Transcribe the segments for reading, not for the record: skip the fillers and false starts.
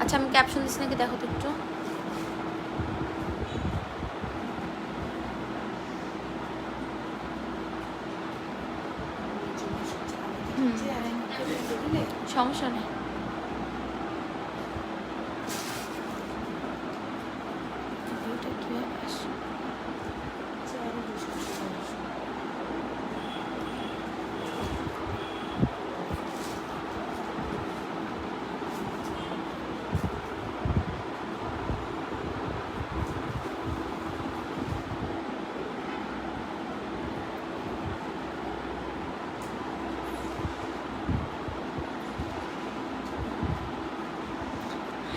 আচ্ছা আমি ক্যাপশন দিচ্ছি নাকি দেখো তো একটু। সমস্যা নেই।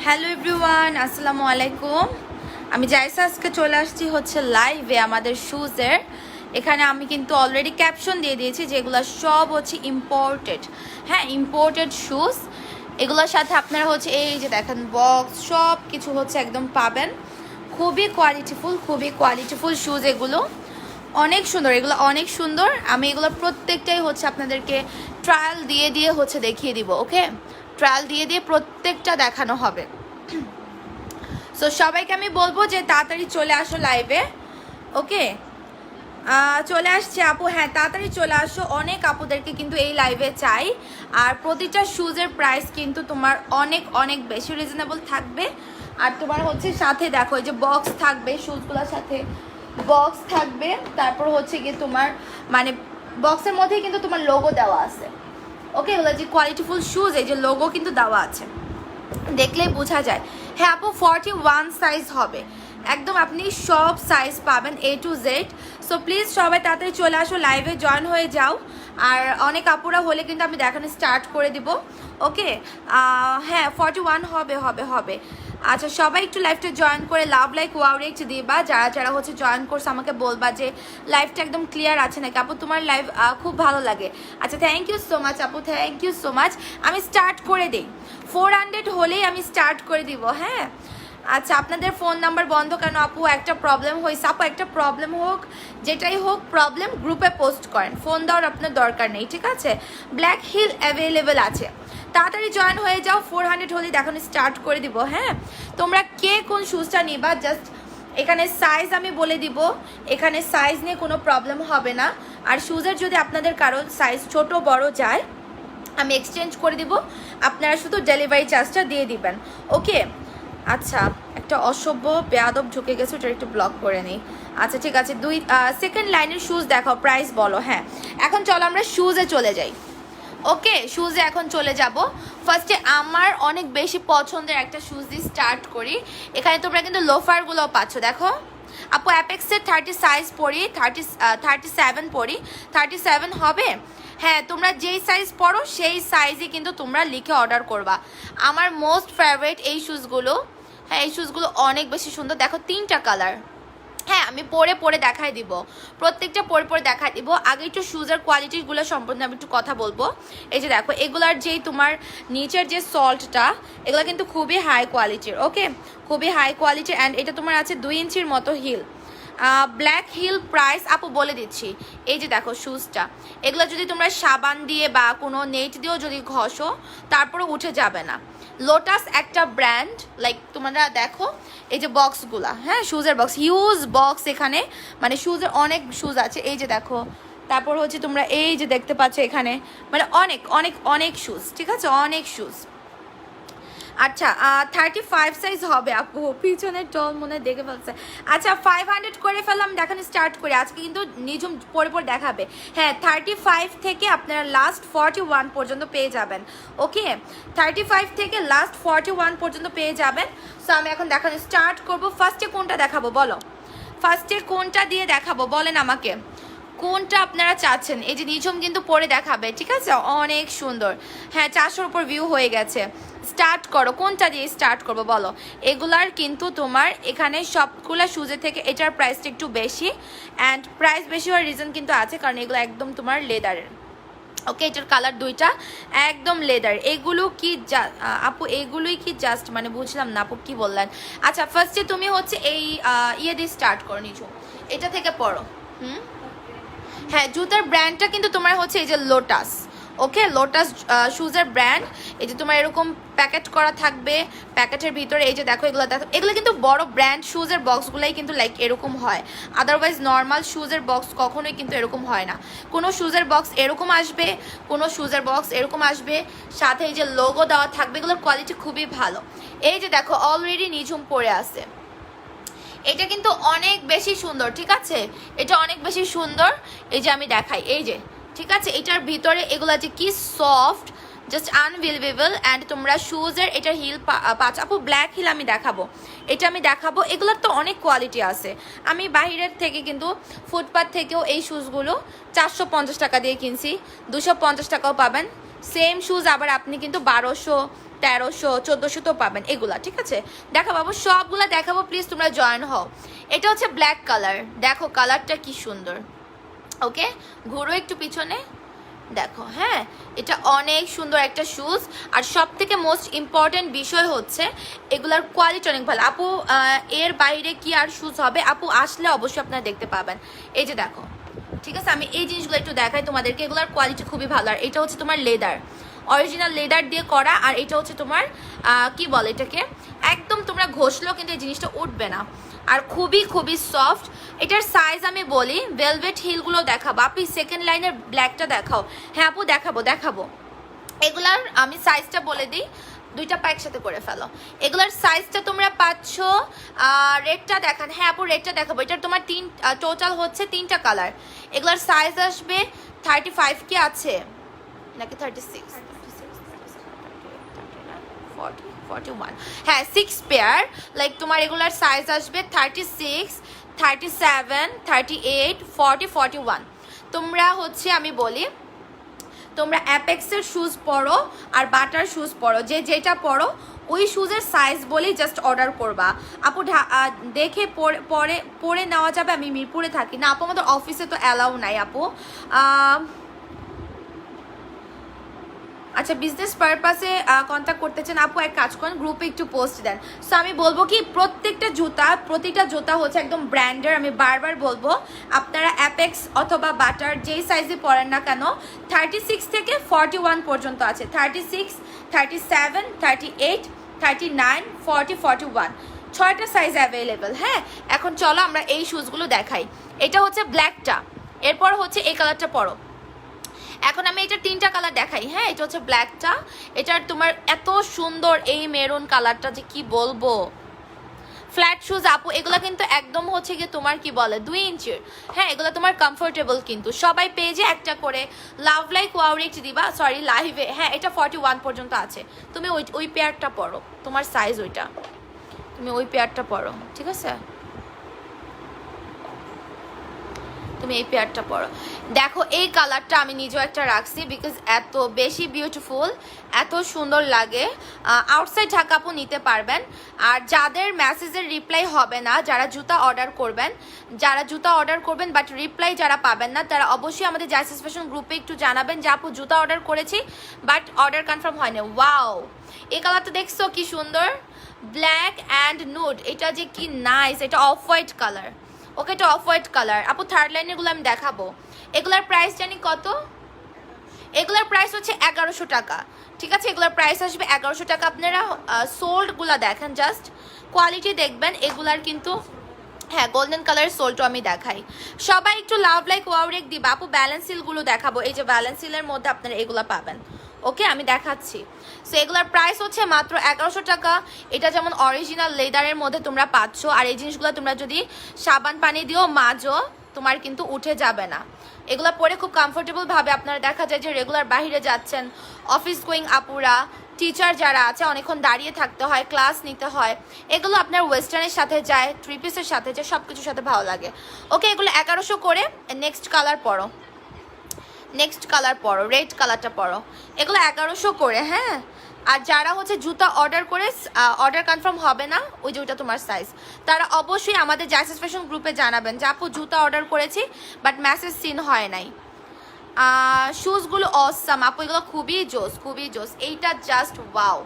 হ্যালো এভরিওয়ান, আসসালামু আলাইকুম। আমি জাইসা আজকে চলে আসছি হচ্ছে লাইভে আমাদের শুজের। এখানে আমি কিন্তু অলরেডি ক্যাপশন দিয়ে দিয়েছি যেগুলো সব হচ্ছে ইম্পোর্টেড। হ্যাঁ, ইম্পোর্টেড শুজ। এগুলোর সাথে আপনারা হচ্ছে এই যে দেখেন বক্স সব কিছু হচ্ছে একদম পাবেন। খুবই কোয়ালিটিফুল শুজ এগুলো, অনেক সুন্দর। এগুলো অনেক সুন্দর। আমি এগুলো প্রত্যেকটাই হচ্ছে আপনাদেরকে ট্রায়াল দিয়ে হচ্ছে দেখিয়ে দিব। ওকে, ট্রায়াল দিয়ে প্রত্যেকটা দেখানো হবে। সো সবাইকে আমি বলবো যে তাড়াতাড়ি চলে আসো লাইভে। ওকে, চলে আসছে আপু। হ্যাঁ, তাড়াতাড়ি চলে আসো। অনেক আপুদেরকে কিন্তু এই লাইভে চাই। আর প্রতিটা শুজের প্রাইস কিন্তু তোমার অনেক অনেক বেশি রিজনেবল থাকবে। আর তোমার হচ্ছে সাথে দেখো এই যে বক্স থাকবে, শুজগুলোর সাথে বক্স থাকবে। তারপর হচ্ছে গিয়ে তোমার মানে বক্সের মধ্যেই কিন্তু তোমার লোগো দেওয়া আছে। ওকে, এগুলো যে কোয়ালিটিফুল শুজ, এই যে লোগো কিন্তু দেওয়া আছে, দেখলেই বোঝা যায়। হ্যাঁ আপু, 41 সাইজ হবে একদম, আপনি সব সাইজ পাবেন A to Z। So please সবাই তাড়াতাড়ি চলে আসো, লাইভে জয়েন হয়ে যাও। আর অনেক আপুরা হলে কিন্তু আমি দেখানো স্টার্ট করে দিব। ওকে, হ্যাঁ 41 হবে। আচ্ছা, সবাই একটু লাইভটা জয়েন করে লাভ লাইক ওয়াও রেক্ট দিবা। যারা হচ্ছে জয়েন করছে আমাকে বলবা যে লাইভটা একদম ক্লিয়ার আছে নাকি। আপু তোমার লাইভ খুব ভালো লাগে। আচ্ছা, থ্যাংক ইউ সো মাচ আপু, থ্যাংক ইউ সো মাচ। আমি স্টার্ট করে দিই, 400 হলেই আমি স্টার্ট করে দিব। হ্যাঁ, আচ্ছা, আপনাদের ফোন নাম্বার বন্ধ কেন আপু? একটা প্রবলেম হয়েছে আপু। একটা প্রবলেম হোক, যেটাই হোক প্রবলেম, গ্রুপে পোস্ট করেন, ফোন দেওয়ার আপনার দরকার নেই, ঠিক আছে? ব্ল্যাক হিল অ্যাভেলেবেল আছে, তাড়াতাড়ি জয়েন হয়ে যাও। 400 হলেই দেখানো স্টার্ট করে দিব। হ্যাঁ, তোমরা কে কোন শুজটা নিবা জাস্ট এখানে সাইজ আমি বলে দিব। এখানে সাইজ নিয়ে কোনো প্রবলেম হবে না। আর শুজের যদি আপনাদের কারো সাইজ ছোট বড় যায়, আমি এক্সচেঞ্জ করে দিব। আপনারা শুধু ডেলিভারি চার্জটা দিয়ে দিবেন। ওকে, আচ্ছা, একটা অসভ্য বেয়াদব ঢুকে গেছে, ওটা একটু ব্লক করে নিই। আচ্ছা ঠিক আছে, সেকেন্ড লাইনের শুজ দেখো, প্রাইস বলো। হ্যাঁ, এখন চলো আমরা শুজে চলে যাই। ওকে, শুজে এখন চলে যাব। ফার্স্টে আমার অনেক বেশি পছন্দের একটা শুজ দিয়ে স্টার্ট করি। এখানে তোমরা কিন্তু লোফারগুলো পাচ্ছ, দেখো আপু। অ্যাপেক্সের 30 সাইজ পড়ি, 37 পড়ি। 37 হবে? হ্যাঁ, তোমরা যেই সাইজ পড়ো সেই সাইজই কিন্তু তোমরা লিখে অর্ডার করবা। আমার মোস্ট ফেভারিট এই শুজগুলো। হ্যাঁ, এই শুজগুলো অনেক বেশি সুন্দর। দেখো 3টা কালার। হ্যাঁ, আমি পরে দেখাই দিব, প্রত্যেকটা পরে দেখাই দিব। আগে একটু শুজের কোয়ালিটিগুলো সম্পর্কে আমি একটু কথা বলবো। এই যে দেখো, এগুলার যেই তোমার নিচের যে সল্টটা, এগুলো কিন্তু খুবই হাই কোয়ালিটির। ওকে, খুবই হাই কোয়ালিটির। অ্যান্ড এটা তোমার আছে 2 ইঞ্চির মতো হিল, ব্ল্যাক হিল। প্রাইস আপু বলে দিচ্ছি। এই যে দেখো শুজটা, এগুলো যদি তোমরা সাবান দিয়ে বা কোনো নেট দিয়েও যদি ঘষো তারপরে উঠে যাবে না। লোটাস একটা ব্র্যান্ড, লাইক তোমরা দেখো এই যে বক্সগুলা, হ্যাঁ শুজের বক্স, হিউজ বক্স এখানে, মানে শুজের অনেক শুজ আছে। এই যে দেখো, তারপর হচ্ছে তোমরা এই যে দেখতে পাচ্ছ এখানে, মানে অনেক শুজ, ঠিক আছে, অনেক শুজ। আচ্ছা, 35 সাইজ হবে আপু। পিছনের টল মনে দেখে ফেলছে। আচ্ছা, 500 করে ফেললাম, দেখানো স্টার্ট করি। আজকে কিন্তু নিজুম পরে দেখাবে। হ্যাঁ, 35 থেকে আপনারা লাস্ট 41 পর্যন্ত পেয়ে যাবেন। ওকে, 35 থেকে লাস্ট 41 পর্যন্ত পেয়ে যাবেন। সো আমি এখন দেখানো স্টার্ট করব। ফার্স্টে কোনটা দেখাবো বলো? ফার্স্টে কোনটা দিয়ে দেখাবো বলেন আমাকে, কোনটা আপনারা চাচ্ছেন? এই যে নিঝুম কিন্তু পরে দেখাবে, ঠিক আছে, অনেক সুন্দর। হ্যাঁ, 400-র উপর ভিউ হয়ে গেছে। স্টার্ট করো, কোনটা দিয়ে স্টার্ট করবো বলো? এগুলার কিন্তু তোমার এখানে সবগুলা শুজের থেকে এটার প্রাইসটা একটু বেশি। অ্যান্ড প্রাইস বেশি হওয়ার রিজন কিন্তু আছে, কারণ এগুলো একদম তোমার লেদারের। ওকে, এটার কালার দুইটা একদম লেদার। এগুলো কি আপু, এগুলোই কি জাস্ট, মানে বুঝলাম না আপু কি বললেন। আচ্ছা, ফার্স্টে তুমি হচ্ছে এই ইয়ে দিয়ে স্টার্ট করো, নিচু এটা থেকে পড়ো। হ্যাঁ, জুতার ব্র্যান্ডটা কিন্তু তোমার হচ্ছে এই যে লোটাস। ওকে, লোটাস শুজের ব্র্যান্ড। এই যে তোমার এরকম প্যাকেট করা থাকবে, প্যাকেটের ভিতরে এই যে দেখো এগুলো, দেখো এগুলো কিন্তু বড় ব্র্যান্ড শুজের বক্সগুলোই কিন্তু লাইক এরকম হয়, আদারওয়াইজ নর্মাল শুজের বক্স কখনোই কিন্তু এরকম হয় না। কোনো শুজের বক্স এরকম আসবে, কোনো শুজের বক্স এরকম আসবে, সাথে এই যে লোগো দেওয়া থাকবে, এগুলোর কোয়ালিটি খুবই ভালো। এই যে দেখো অলরেডি নিঝুম পরে আছে, এটা কিন্তু অনেক বেশি সুন্দর, ঠিক আছে, এটা অনেক বেশি সুন্দর। এই যে আমি দেখাই, এই যে ঠিক আছে, এটার ভিতরে এগুলা যে কি সফট, জাস্ট আনবিলিভেবল। অ্যান্ড তোমরা শুজের এটার হিল পাঁচ আপু ব্ল্যাক হিল আমি দেখাবো, এটা আমি দেখাবো। এগুলোর তো অনেক কোয়ালিটি আছে, আমি বাইরের থেকে কিন্তু ফুটপাথ থেকেও এই শুজগুলো 450 টাকা দিয়ে কিনছি, 250 টাকাও পাবেন। সেম শুজ আবার আপনি কিন্তু 1200, 1300, 1400 তো পাবেন এগুলা, ঠিক আছে। দেখাবো সবগুলা দেখাবো, প্লিজ তোমরা জয়েন হও। এটা হচ্ছে ব্ল্যাক কালার, দেখো কালারটা কি সুন্দর। ওকে, ঘুরো একটু পিছনে, দেখো, হ্যাঁ এটা অনেক সুন্দর একটা শুজ। আর সব থেকে মোস্ট ইম্পর্টেন্ট বিষয় হচ্ছে এগুলার কোয়ালিটি অনেক ভালো। আপু এর বাইরে কি আর শুজ হবে, আপু আসলে অবশ্যই আপনারা দেখতে পাবেন। এই যে দেখো, ঠিক আছে, আমি এই জিনিসগুলো একটু দেখাই তোমাদেরকে, এগুলার কোয়ালিটি খুবই ভালো। আর এটা হচ্ছে তোমার লেদার, অরিজিনাল লেদার দিয়ে করা। আর এটা হচ্ছে তোমার কি বলে এটাকে, একদম তোমরা ঘষলেও কিন্তু এই জিনিসটা উঠবে না, আর খুবই খুবই সফট। এটার সাইজ আমি বলি, ভেলভেট হিলগুলো দেখাবো। আপনি সেকেন্ড লাইনের ব্ল্যাকটা দেখাও। হ্যাঁ আপু দেখাবো। এগুলার আমি সাইজটা বলে দিই, দুইটা পা একসাথে করে ফেলো। এগুলার সাইজটা তোমরা পাচ্ছ, রেডটা দেখান। হ্যাঁ আপু রেডটা দেখাবো। এটার তোমার টোটাল হচ্ছে 3টা কালার। এগুলার সাইজ আসবে 35 কি আছে নাকি 36, 41, হ্যাঁ 6 পেয়ার। লাইক তোমার এগুলার সাইজ আসবে 36, 37, 38, 40, 41। তোমরা হচ্ছে আমি বলি, তোমরা অ্যাপেক্সের শুজ পরো আর বাটার শুজ পরো, যে যেটা পরো ওই শুজের সাইজ বলেই জাস্ট অর্ডার করবা। আপু দেখে পরে নেওয়া যাবে, আমি মিরপুরে থাকি না আপু, আমাদের অফিসে তো অ্যালাউ নাই আপু। আচ্ছা, বিজনেস পারপাসে কন্ট্যাক্ট করতে চান আপু, এক কাজ করেন গ্রুপে একটু পোস্ট দেন। সো আমি বলবো কি, প্রতিটা জুতা হচ্ছে একদম ব্র্যান্ডের। আমি বারবার বলবো আপনারা অ্যাপেক্স অথবা বাটার যেই সাইজে পরেন না কেন, 36 থেকে 41 পর্যন্ত আছে, 36, 37, 38, 39, 40, 41, 6টা সাইজ অ্যাভেলেবেল। হ্যাঁ, এখন চলো আমরা এই শুজগুলো দেখাই। এটা হচ্ছে ব্ল্যাকটা, এরপর হচ্ছে এই কালারটা পরো। এখন আমি এটার 3টা কালার দেখাই। হ্যাঁ, এটা হচ্ছে ব্ল্যাকটা, এটার তোমার এত সুন্দর এই মেরুন কালারটা যে কি বলবো। ফ্ল্যাট শুজ আপু, এগুলো কিন্তু একদম হচ্ছে গিয়ে তোমার কি বলে 2 ইঞ্চির। হ্যাঁ, এগুলো তোমার কমফোর্টেবল, কিন্তু সবাই পেজে একটা করে লাভ লাইক ওয়াও রেট দিবা, সরি লাইভে। হ্যাঁ, এটা 41 পর্যন্ত আছে। তুমি ওই পেয়ারটা পরো, তোমার সাইজ ওইটা, তুমি ওই পেয়ারটা পরো, ঠিক আছে, তুমি এই পেয়ারটা পরো। দেখো এই কালারটা আমি নিজেও একটা রাখছি, বিকজ এত বেশি বিউটিফুল, এত সুন্দর লাগে। আউটসাইড ঢাকা আপু নিতে পারবেন। আর যাদের মেসেজের রিপ্লাই হবে না, যারা জুতা অর্ডার করবেন বাট রিপ্লাই যারা পাবেন না, তারা অবশ্যই আমাদের জাইসাস ফ্যাশন গ্রুপে একটু জানাবেন যে আপু জুতা অর্ডার করেছি বাট অর্ডার কনফার্ম হয়নি। ওয়াও, এই কালারটা দেখছো কি সুন্দর, ব্ল্যাক অ্যান্ড নুড, এটা যে কি নাইস, এটা অফ হোয়াইট কালার। ওকে, এটা অফ হোয়াইট কালার। আপু থার্ড লাইনেরগুলো আমি দেখাবো। এগুলার প্রাইস জানি কত, এগুলার প্রাইস হচ্ছে 1100 টাকা, ঠিক আছে, এগুলার প্রাইস আসবে 1100 টাকা। আপনারা সোল্ডগুলো দেখেন, জাস্ট কোয়ালিটি দেখবেন এগুলার কিন্তু। হ্যাঁ, গোল্ডেন কালারের সোলটা আমি দেখাই। সবাই একটু লাভ লাইক ওয়াও রেক দিবা। আপু ব্যালেন্স সিলগুলো দেখাবো, এই যে ব্যালেন্স সিলের মধ্যে আপনারা এগুলো পাবেন। ওকে, আমি দেখাচ্ছি। সো এগুলোর প্রাইস হচ্ছে মাত্র 1100 টাকা। এটা যেমন অরিজিনাল লেদারের মধ্যে তোমরা পাচ্ছ। আর এই জিনিসগুলো তোমরা যদি সাবান পানি দিও মাজো, তোমার কিন্তু উঠে যাবে না। এগুলো পরে খুব কমফোর্টেবল ভাবে আপনারা, দেখা যায় যে রেগুলার বাইরে যাচ্ছেন, অফিস গোয়িং আপুরা, টিচার যারা আছে, অনেকক্ষণ দাঁড়িয়ে থাকতে হয়, ক্লাস নিতে হয়, এগুলো আপনার ওয়েস্টার্নের সাথে যায়, 3 পিসের সাথে যায়, সব কিছুর সাথে ভালো লাগে। ওকে, এগুলো 1100 করে। নেক্সট কালার পরো, রেড কালারটা পরো। এগুলো 1100 করে। হ্যাঁ, আর যারা হচ্ছে জুতা অর্ডার করে অর্ডার কনফার্ম হবে না, ওই যে ওইটা তোমার সাইজ, তারা অবশ্যই আমাদের জাইসাস ফ্যাশন গ্রুপে জানাবেন যে আপু জুতা অর্ডার করেছি বাট মেসেজ সিন হয় নাই। শুজগুলো অসাম আপু, এগুলো খুবই জোস, এইটা জাস্ট ওয়াও।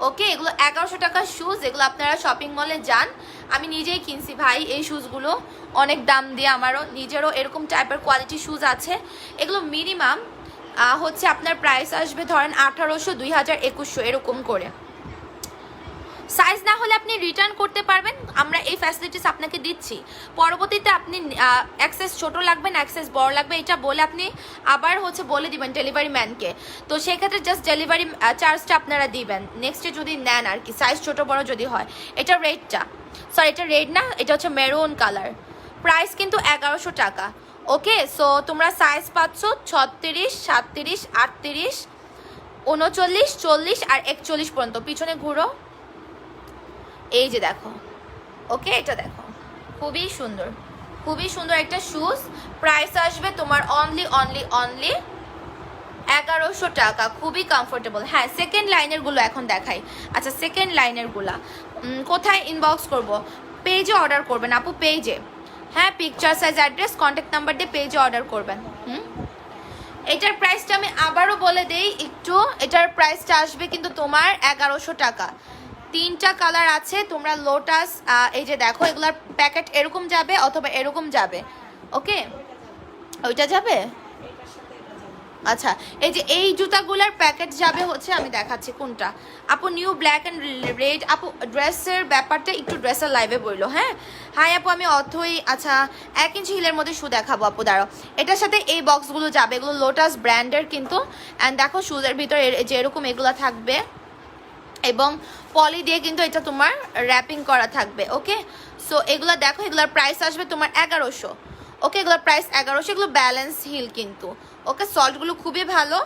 ওকে, এগুলো 1100 টাকার শুজ। এগুলো আপনারা শপিং মলে যান, আমি নিজেই কিনছি ভাই এই শুজগুলো, অনেক দাম দিয়ে। আমারও নিজেরও এরকম টাইপের কোয়ালিটি শুজ আছে। এগুলো মিনিমাম হচ্ছে আপনার প্রাইস আসবে ধরেন 1800, 2000, 2100 এরকম করে। সাইজ না হলে আপনি রিটার্ন করতে পারবেন, আমরা এই ফ্যাসিলিটিস আপনাকে দিচ্ছি। পরবর্তীতে আপনি অ্যাক্সেস ছোট লাগবে না অ্যাক্সেস বড় লাগবে এটা বলে আপনি আবার হচ্ছে বলে দিবেন ডেলিভারি ম্যানকে, তো সেক্ষেত্রে জাস্ট ডেলিভারি চার্জটা আপনারা দিবেন নেক্সটে যদি নেন আর কি, সাইজ ছোট বড় যদি হয়। এটা রেডটা, সরি এটা রেড না, এটা হচ্ছে মেরুন কালার, প্রাইস কিন্তু 1100 টাকা। ওকে, সো তোমরা সাইজ পাচ্ছ 36, 37, 38, 39, 40 আর 41 পর্যন্ত। পিছনে ঘুরো, এই যে দেখো। ওকে, এটা দেখো খুবই সুন্দর, খুবই সুন্দর একটা শুজ। প্রাইস আসবে তোমার অনলি 1100 টাকা, খুবই কমফোর্টেবল। হ্যাঁ, সেকেন্ড লাইনের গুলো এখন দেখাই। আচ্ছা, সেকেন্ড লাইনের গুলা কোথায় ইনবক্স করব? পেজে অর্ডার করবেন আপু, পেজে। হ্যাঁ, picture, size, address, contact number দিয়ে পেজে অর্ডার করবেন। এটার প্রাইসটা আমি আবারও বলে দেই একটু, এটার প্রাইসটা আসবে কিন্তু তোমার 1100 টাকা। 3টা কালার আছে, তোমরা লোটাস, এই যে দেখো এগুলার প্যাকেট এরকম যাবে অথবা এরকম যাবে। ওকে, ওইটা যাবে। আচ্ছা, এই যে এই জুতাগুলার প্যাকেট যাবে হচ্ছে, আমি দেখাচ্ছি কোনটা। আপু নিউ ব্ল্যাক অ্যান্ড রেড, আপু ড্রেসের ব্যাপারটা একটু ড্রেসের লাইভে বললো। হ্যাঁ হাই আপু, আমি অথই। আচ্ছা, 1 ইঞ্চি হিলের মধ্যে শু দেখাবো আপু, দাঁড়াও। এটার সাথে এই বক্সগুলো যাবে, এগুলো লোটাস ব্র্যান্ডের কিন্তু। অ্যান্ড দেখো শুজের ভিতরে যে এরকম এগুলো থাকবে এবং পলি দিয়ে কিন্তু এটা তোমার র্যাপিং করা থাকবে। ওকে, সো এগুলো দেখো, এগুলোর প্রাইস আসবে তোমার 1100। ওকে, এগুলোর প্রাইস 1100, এগুলো ব্যালেন্স হিল কিন্তু। ওকে, সল্টগুলো খুবই ভালো।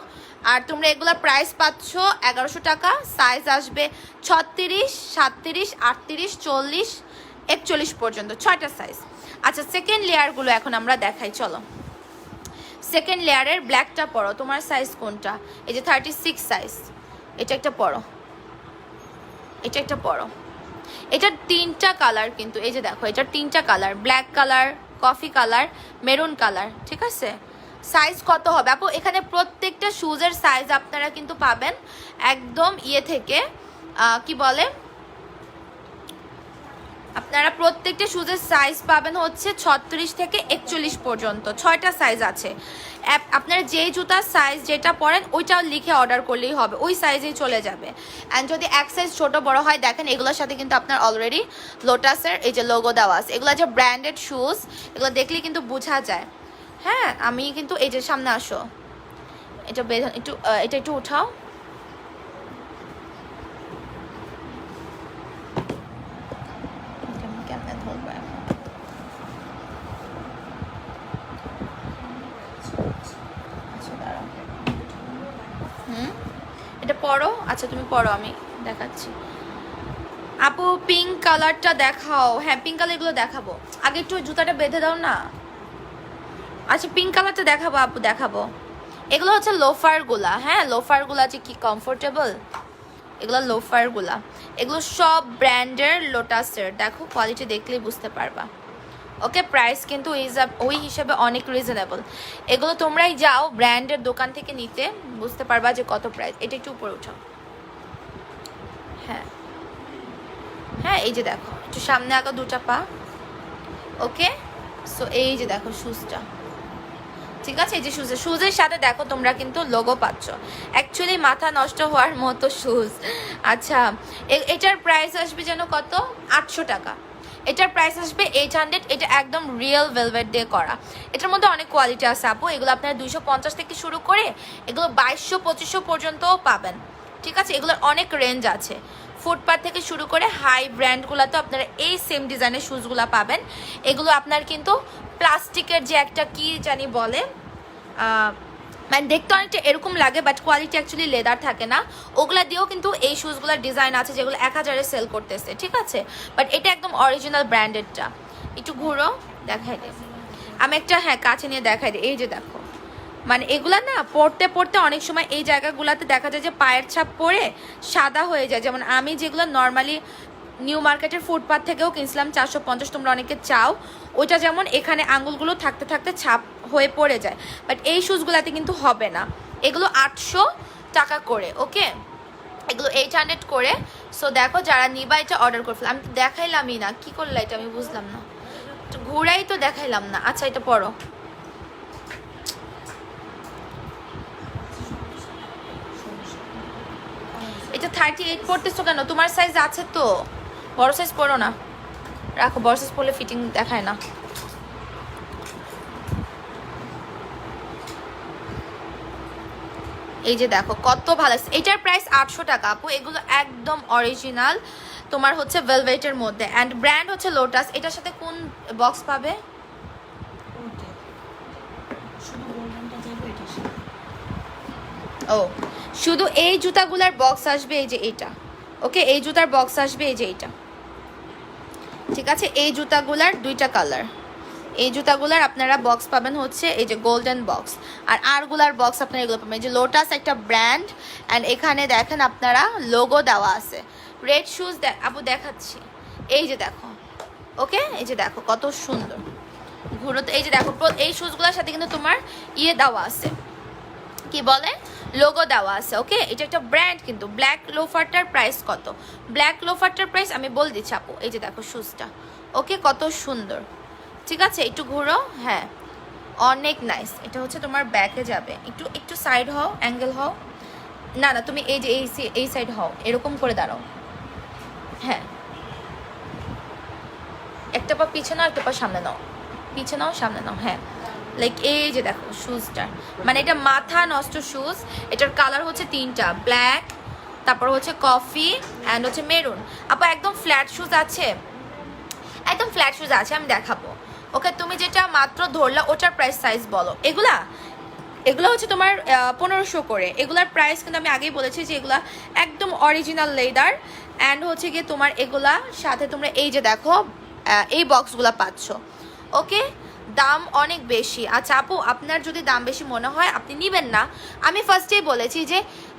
আর তোমরা এগুলোর প্রাইস পাচ্ছ 1100 টাকা। সাইজ আসবে 36, 37, 38, 40, 41 পর্যন্ত, 6টা সাইজ। আচ্ছা, সেকেন্ড লেয়ারগুলো এখন আমরা দেখাই, চলো। সেকেন্ড লেয়ারের ব্ল্যাকটা পরো, তোমার সাইজ কোনটা? এই যে 36 সাইজ, এটা একটা পরো, এটা একটা পরো। এটার 3টা কালার কিন্তু, এই যে দেখো এটার 3টা colour, black colour, coffee colour, maroon colour. ঠিক আছে, সাইজ কত হবে আপু? এখানে প্রত্যেকটা শুজের সাইজ আপনারা কিন্তু পাবেন একদম ইয়ে থেকে, কি বলে, আপনারা প্রত্যেকটা শুজের সাইজ পাবেন হচ্ছে 36 থেকে 41 পর্যন্ত, 6টা সাইজ আছে। আপনারা যেই জুতার সাইজ যেটা পরেন ওইটাও লিখে অর্ডার করলেই হবে, ওই সাইজেই চলে যাবে। অ্যান্ড যদি এক সাইজ ছোটো বড় হয়, দেখেন এগুলোর সাথে কিন্তু আপনার অলরেডি লোটাসের এই যে লোগো দেওয়া আছে। এগুলো যে ব্র্যান্ডেড শুজ, এগুলো দেখলেই কিন্তু বোঝা যায়। হ্যাঁ, আমি কিন্তু এই যে সামনে আসো, এটা একটু এটা একটু উঠাও। এটা পরো। আচ্ছা তুমি পরো, আমি দেখাচ্ছি। আপু পিঙ্ক কালারটা দেখাও। হ্যাঁ, পিঙ্ক কালার এগুলো দেখাবো, আগে একটু জুতাটা বেঁধে দাও না। আচ্ছা, পিঙ্ক কালারটা দেখাবো আপু, দেখাবো। এগুলো হচ্ছে লোফারগুলা। হ্যাঁ, লোফারগুলা যে কি কমফোর্টেবল, এগুলো লোফারগুলা, এগুলো সব ব্র্যান্ডের লোটাসের। দেখো কোয়ালিটি দেখলেই বুঝতে পারবা। ওকে, প্রাইস কিন্তু ওই হিসাবে অনেক রিজনেবল। এগুলো তোমরাই যাও ব্র্যান্ডের দোকান থেকে নিতে, বুঝতে পারবা যে কত প্রাইস। এটা একটু উপরে উঠাও। হ্যাঁ হ্যাঁ, এই যে দেখো একটু সামনে আগা 2টা পা। ওকে, সো এই যে দেখো শুজটা, ঠিক আছে। এই যে শুজের সাথে দেখো তোমরা কিন্তু লোগো পাচ্ছ, অ্যাকচুয়ালি মাথা নষ্ট হওয়ার মতো শুজ। আচ্ছা, এটার প্রাইস আসবে যেন কত? 800 টাকা। এটার প্রাইস আসবে 800। এটা একদম রিয়েল ভেলভেট দিয়ে করা। এটার মধ্যে অনেক কোয়ালিটি আছে আপু, এগুলো আপনারা 250 থেকে শুরু করে এগুলো 2200, 2500 পর্যন্তও পাবেন। ঠিক আছে, এগুলোর অনেক রেঞ্জ আছে। ফুটপাথ থেকে শুরু করে হাই ব্র্যান্ডগুলোতে আপনারা এই সেম ডিজাইনের শুজগুলো পাবেন। এগুলো আপনার কিন্তু প্লাস্টিকের যে একটা কি জানি বলে, মানে দেখতে অনেকটা এরকম লাগে, বাট কোয়ালিটি অ্যাকচুয়ালি লেদার থাকে না। ওগুলা দিয়েও কিন্তু এই শুজগুলোর ডিজাইন আছে যেগুলো 1000-এ সেল করতেছে। ঠিক আছে, বাট এটা একদম অরিজিনাল ব্র্যান্ডেডটা। একটু ঘুরো, দেখাই দে আমি একটা, হ্যাঁ কাছে নিয়ে দেখাই দে। এই যে দেখো, মানে এগুলা না পড়তে পড়তে অনেক সময় এই জায়গাগুলোতে দেখা যায় যে পায়ের ছাপ পড়ে সাদা হয়ে যায়। যেমন আমি যেগুলো নর্মালি নিউ মার্কেটের ফুটপাথ থেকেও কিনছিলাম 450, তোমরা অনেকে চাও, ওইটা যেমন এখানে আঙুলগুলো থাকতে থাকতে ছাপ হয়ে পড়ে যায়, বাট এই শুজগুলাতে কিন্তু হবে না। এগুলো 800 টাকা করে। ওকে, এগুলো 800 করে। সো দেখো যারা নিবা এটা অর্ডার করে ফেলো। আমি তো দেখাইলামই না, কি করলা এটা আমি বুঝলাম না, ঘুরাই তো দেখাইলাম না। আচ্ছা, এটা পড়ো। 38 পড়তেছো কেন? তোমার সাইজ আছে তো, বড় সাইজ পরো না, রাখো, বড় সাইজ পরলে ফিটিং দেখায় না। এই যে দেখো কত ভালো, এটার প্রাইস 800 টাকা আপু। এগুলো একদম অরিজিনাল তোমার হচ্ছে ভেলভেটের মধ্যে, অ্যান্ড ব্র্যান্ড হচ্ছে লোটাস। এটার সাথে কোন বক্স পাবে? ও, শুধু এই জুতাগুলার বক্স আসবে এই যে এইটা, ওকে, এই জুতার বক্স আসবে এই যে এইটা, ঠিক আছে। এই জুতাগুলার দুইটা কালার, এই জুতাগুলার আপনারা বক্স পাবেন হচ্ছে এই যে গোল্ডেন বক্স, আর আরগুলার বক্স আপনারা এগুলো পাবেন। এই যে লোটাস একটা ব্র্যান্ড, অ্যান্ড এখানে দেখেন আপনারা লোগো দেওয়া আছে। রেড শুজ আপু দেখাচ্ছি, এই যে দেখো, ওকে, এই যে দেখো কত সুন্দর ঘুরো তো। এই যে দেখো এই শুজগুলোর সাথে কিন্তু তোমার ইয়ে দেওয়া আছে, কি বলে, লোগো দেওয়া আছে, ওকে। এটা একটা ব্র্যান্ড কিন্তু। ব্ল্যাক লোফারটার প্রাইস কত? ব্ল্যাক লোফারটার প্রাইস আমি বল দিচ্ছি আপু, এই যে দেখো শুজটা, ওকে, কত সুন্দর, ঠিক আছে। একটু ঘুরো, হ্যাঁ অনেক নাইস। এটা হচ্ছে তোমার ব্যাকে যাবে, একটু একটু সাইড হও, অ্যাঙ্গেল হও, না না তুমি এই যে এই সাইড হও, এরকম করে দাঁড়াও, হ্যাঁ, একটা পা পিছনে নাও, একটা পা সামনে নাও, পিছনে নাও সামনে নাও, হ্যাঁ, লাইক এই যে দেখো শুজটা, মানে এটা মাথা নষ্ট শুজ। এটার কালার হচ্ছে তিনটা, ব্ল্যাক, তারপর হচ্ছে কফি, অ্যান্ড হচ্ছে মেরুন। আপা একদম ফ্ল্যাট শুজ আছে, একদম ফ্ল্যাট শুজ আছে, আমি দেখাবো, ওকে। তুমি যেটা মাত্র ধরলা ওটার প্রাইস সাইজ বলো। এগুলা হচ্ছে তোমার 1500 করে। এগুলার প্রাইস কিন্তু আমি আগেই বলেছি যে এগুলা একদম অরিজিনাল লেদার, অ্যান্ড হচ্ছে গিয়ে তোমার এগুলা সাথে তোমরা এই যে দেখো এই বক্সগুলা পাচ্ছ, ওকে। দাম অনেক বেশি। আচ্ছা আপু, আপনার যদি দাম বেশি মনে হয় আপনি নেবেন না, আমি ফার্স্টেই বলেছি যে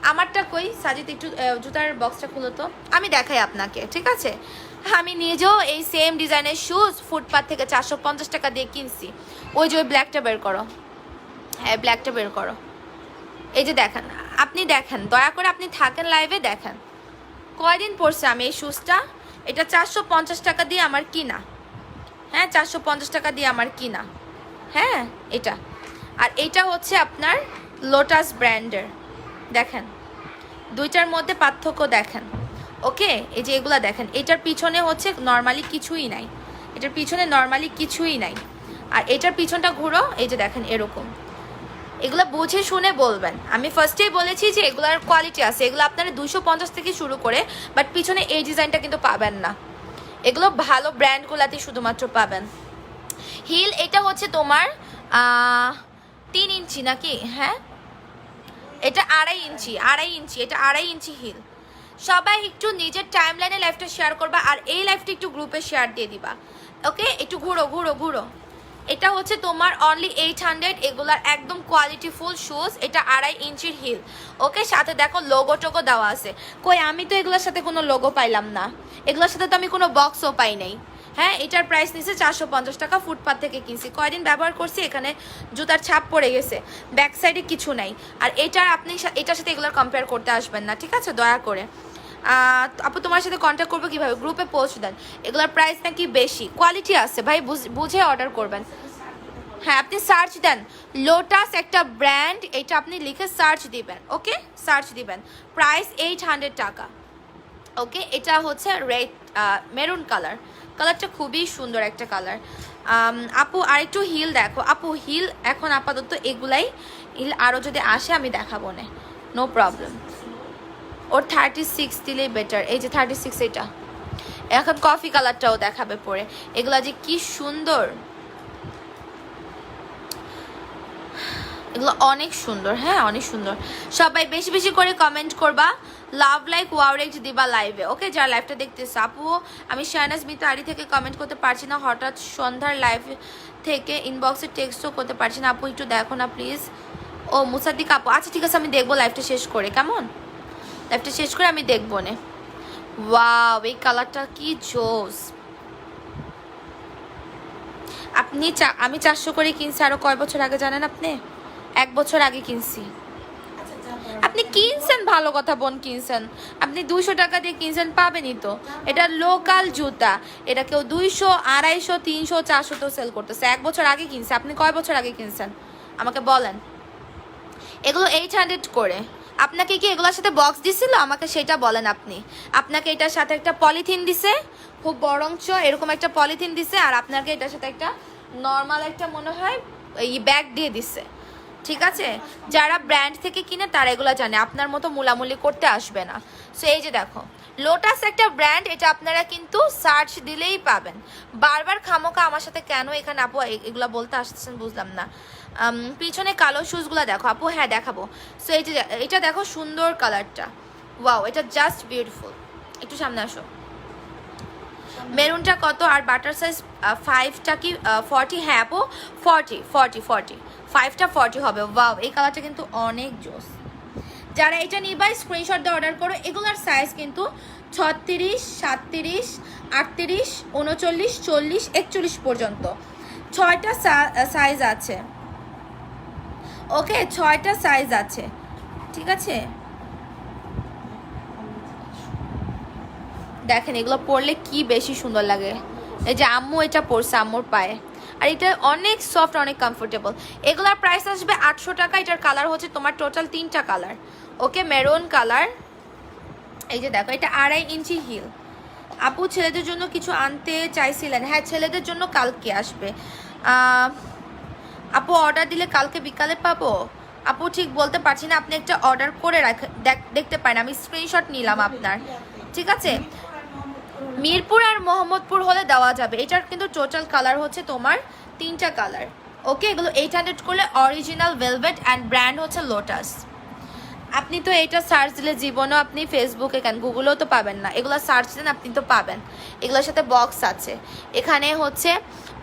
আমারটা কই, সাজিদ একটু জুতার বক্সটা খুলো তো, আমি দেখাই আপনাকে, ঠিক আছে। আমি নিজেও এই সেম ডিজাইনের শুজ ফুটপাথ থেকে 450 টাকা দিয়ে কিনছি। ওই যে ওই ব্ল্যাকটা বের করো, হ্যাঁ ব্ল্যাকটা বের করো, এই যে দেখেন, আপনি দেখেন, দয়া করে আপনি থাকেন লাইভে, দেখেন কয়দিন পরছে আমি এই শুজটা। এটা 450 টাকা দিয়ে আমার কিনা, হ্যাঁ 450 টাকা দিয়ে আমার কিনা, হ্যাঁ এটা। আর এটা হচ্ছে আপনার লোটাস ব্র্যান্ডের, দেখেন দুইটার মধ্যে পার্থক্য দেখেন, ওকে। এই যে এগুলা দেখেন, এটার পিছনে হচ্ছে নর্মালি কিছুই নাই, এটার পিছনে নর্মালি কিছুই নাই, আর এটার পিছনটা ঘুরো, এই যে দেখেন এরকম। এগুলো বুঝে শুনে বলবেন, আমি ফার্স্টেই বলেছি যে এগুলার কোয়ালিটি আছে। এগুলো আপনারা 250 থেকে শুরু করে, বাট পিছনে এই ডিজাইনটা কিন্তু পাবেন না, এগুলো ভালো ব্র্যান্ডগুলাতে শুধুমাত্র পাবেন। হিল এটা হচ্ছে তোমার 3 ইঞ্চি নাকি, হ্যাঁ এটা 2.5 ইঞ্চি, 2.5 ইঞ্চি, এটা 2.5 ইঞ্চি হিল। সবাই একটু নিজের টাইম লাইনে লাইফটা শেয়ার করবা, আর এই লাইফটা একটু গ্রুপে শেয়ার দিয়ে দিবা, ওকে। একটু ঘুরো ঘুরো ঘুরো। এটা হচ্ছে তোমার অনলি 800, এগুলার একদম কোয়ালিটি ফুল শুজ। এটা 2.5 ইঞ্চির হিল, ওকে। সাথে দেখো লোগো টোগো দেওয়া আছে। কই আমি তো এগুলোর সাথে কোনো লোগো পাইলাম না, এগুলোর সাথে তো আমি কোনো বক্সও পাই নাই, হ্যাঁ। এটার প্রাইস নিচ্ছে 450 টাকা, ফুটপাথ থেকে কিনছি, কয়দিন ব্যবহার করছি, এখানে জুতার ছাপ পড়ে গেছে, ব্যাক সাইডে কিছু নাই। আর এটার আপনি এটার সাথে এগুলোর কম্পেয়ার করতে আসবেন না, ঠিক আছে, দয়া করে। আপু তোমার সাথে কন্ট্যাক্ট করবো কীভাবে? গ্রুপে পোস্ট দেন। এগুলোর প্রাইস নাকি বেশি, কোয়ালিটি আছে ভাই, বুঝে অর্ডার করবেন, হ্যাঁ। আপনি সার্চ দেন লোটাস একটা ব্র্যান্ড, এটা আপনি লিখে সার্চ দিবেন, ওকে, সার্চ দিবেন। প্রাইস 800 টাকা, ওকে। এটা হচ্ছে রেড মেরুন কালার, কালারটা খুবই সুন্দর একটা কালার। আপু আরেকটু হিল দেখো আপু, হিল এখন আপাতত এগুলাই, হিল আরও যদি আসে আমি দেখাবো না, নো প্রবলেম। ওর 36 দিলেই বেটার, এই যে 36, এটা এখন কফি কালারটাও দেখাবে পরে। এগুলা যে কি সুন্দর, এগুলো অনেক সুন্দর, হ্যাঁ অনেক সুন্দর। সবাই বেশি বেশি করে কমেন্ট করবা, লাভ লাইক ওয়াও রেট দিবা লাইভে, ওকে। যারা লাইভটা দেখতেছে আপু, আমি শাহনাজ মিতা আড়ি থেকে কমেন্ট করতে পারছি না, হঠাৎ সন্ধ্যার লাইভ থেকে ইনবক্সে টেক্সটও করতে পারছি না, আপু একটু দেখো না প্লিজ। ও মুসাদ্দিক আপু, আচ্ছা ঠিক আছে, আমি দেখবো লাইভটা শেষ করে, কেমন, লাইভটা শেষ করে আমি দেখবো না। ওয়াও এই কালারটা কি জোস। আপনি আমি 400 করে কিনছি, আরো কয় বছর আগে জানেন আপনি? 1 বছর আগে কিনছি। আপনি কিনছেন ভালো কথা বোন, কিনছেন আপনি 200 টাকা দিয়ে কিনছেন, পাবেনই তো, এটা লোকাল জুতা, এটা কেউ 200, 250, 300, 400 তো সেল করতেছে। 1 বছর আগে কিনছে, আপনি কয় বছর আগে কিনছেন আমাকে বলেন। এগুলো 800 করে, আপনাকে কি এগুলোর সাথে বক্স দিছিল আমাকে সেটা বলেন। আপনাকে এটার সাথে একটা পলিথিন দিছে, খুব বরঞ্চ এরকম একটা পলিথিন দিছে, আর আপনাকে এটার সাথে একটা নর্মাল একটা মনে হয় এই ব্যাগ দিয়ে দিছে, ঠিক আছে? যারা ব্র্যান্ড থেকে কিনে তারা এগুলো জানে, আপনার মতো মুলামুলি করতে আসবে না। সো এই যে দেখো লোটাস একটা ব্র্যান্ড, এটা আপনারা কিন্তু সার্চ দিলেই পাবেন। বারবার খামোকা আমার সাথে কেন এখানে আপু এগুলো বলতে আসছেন বুঝলাম না। পিছনে কালো শুজগুলো দেখো আপু, হ্যাঁ দেখাবো। সো এই যে এটা দেখো সুন্দর কালারটা, ওয়াও এটা জাস্ট বিউটিফুল। একটু সামনে আসো। মেরুনটা কত? আর বাটার সাইজ 5টা কি 40? হ্যাঁ আপু 40 5টা 40 হবে। ওয়াও এই কালারটা কিন্তু অনেক জোস। যারা এটা নিবা স্ক্রিনশট দিয়ে অর্ডার করো। এগুলোর সাইজ কিন্তু 36, 37, 38, 39, 40, 41 পর্যন্ত 6টা সাইজ আছে। ওকে 6টা সাইজ আছে, ঠিক আছে? দেখেন এগুলো পরলে কি বেশি সুন্দর লাগে। এই যে আম্মু এটা পরছে আম্মুর পায়ে, আর এটা অনেক সফট, অনেক কমফোর্টেবল। এগুলার প্রাইস আসবে 800 টাকা। এটার কালার হচ্ছে তোমার টোটাল 3টা কালার। ওকে মেরুন কালার। এই যে দেখো এটা 2.5 ইঞ্চি হিল। আপু ছেলেদের জন্য কিছু আনতে চাইছিলেন? হ্যাঁ ছেলেদের জন্য কালকে আসবে। আপু অর্ডার দিলে কালকে বিকালে পাবো? আপু ঠিক বলতে পারছি না, আপনি একটা অর্ডার করে দেখতে পারেন। আমি স্ক্রিনশট নিলাম আপনার, ঠিক আছে? মিরপুর আর মোহাম্মদপুর হলে দেওয়া যাবে। এটার কিন্তু টোটাল কালার হচ্ছে তোমার 3টা কালার। ওকে এগুলো 800 করলে অরিজিনাল ভেলভেট অ্যান্ড ব্র্যান্ড হচ্ছে লোটাস। আপনি তো এটা সার্চ দিলে জীবনও আপনি ফেসবুকে কেন গুগলেও তো পাবেন না। এগুলো সার্চ দেন আপনি তো পাবেন। এগুলোর সাথে বক্স আছে, এখানে হচ্ছে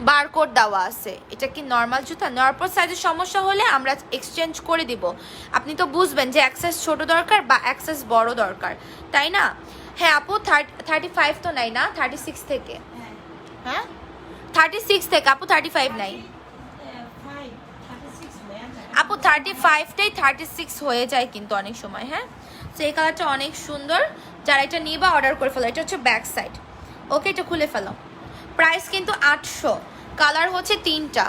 বারকোড দেওয়া আছে। এটা কি নর্মাল জুতা? নর্মাল সাইজের সমস্যা হলে আমরা এক্সচেঞ্জ করে দিব। আপনি তো বুঝবেন যে অ্যাক্সেস ছোট দরকার বা অ্যাক্সেস বড় দরকার, তাই না? হ্যাঁ আপু 35 তো নাই না, 36 থেকে। হ্যাঁ 36 থেকে আপু, 35 নাই আপু। 35টাই 36 হয়ে যায় কিন্তু অনেক সময়। হ্যাঁ তো এই কালারটা অনেক সুন্দর। যারা এটা নিবা অর্ডার করে ফেলো। এটা হচ্ছে ব্যাক সাইড। ওকে এটা খুলে ফেলো। প্রাইস কিন্তু 800। কালার হচ্ছে 3টা,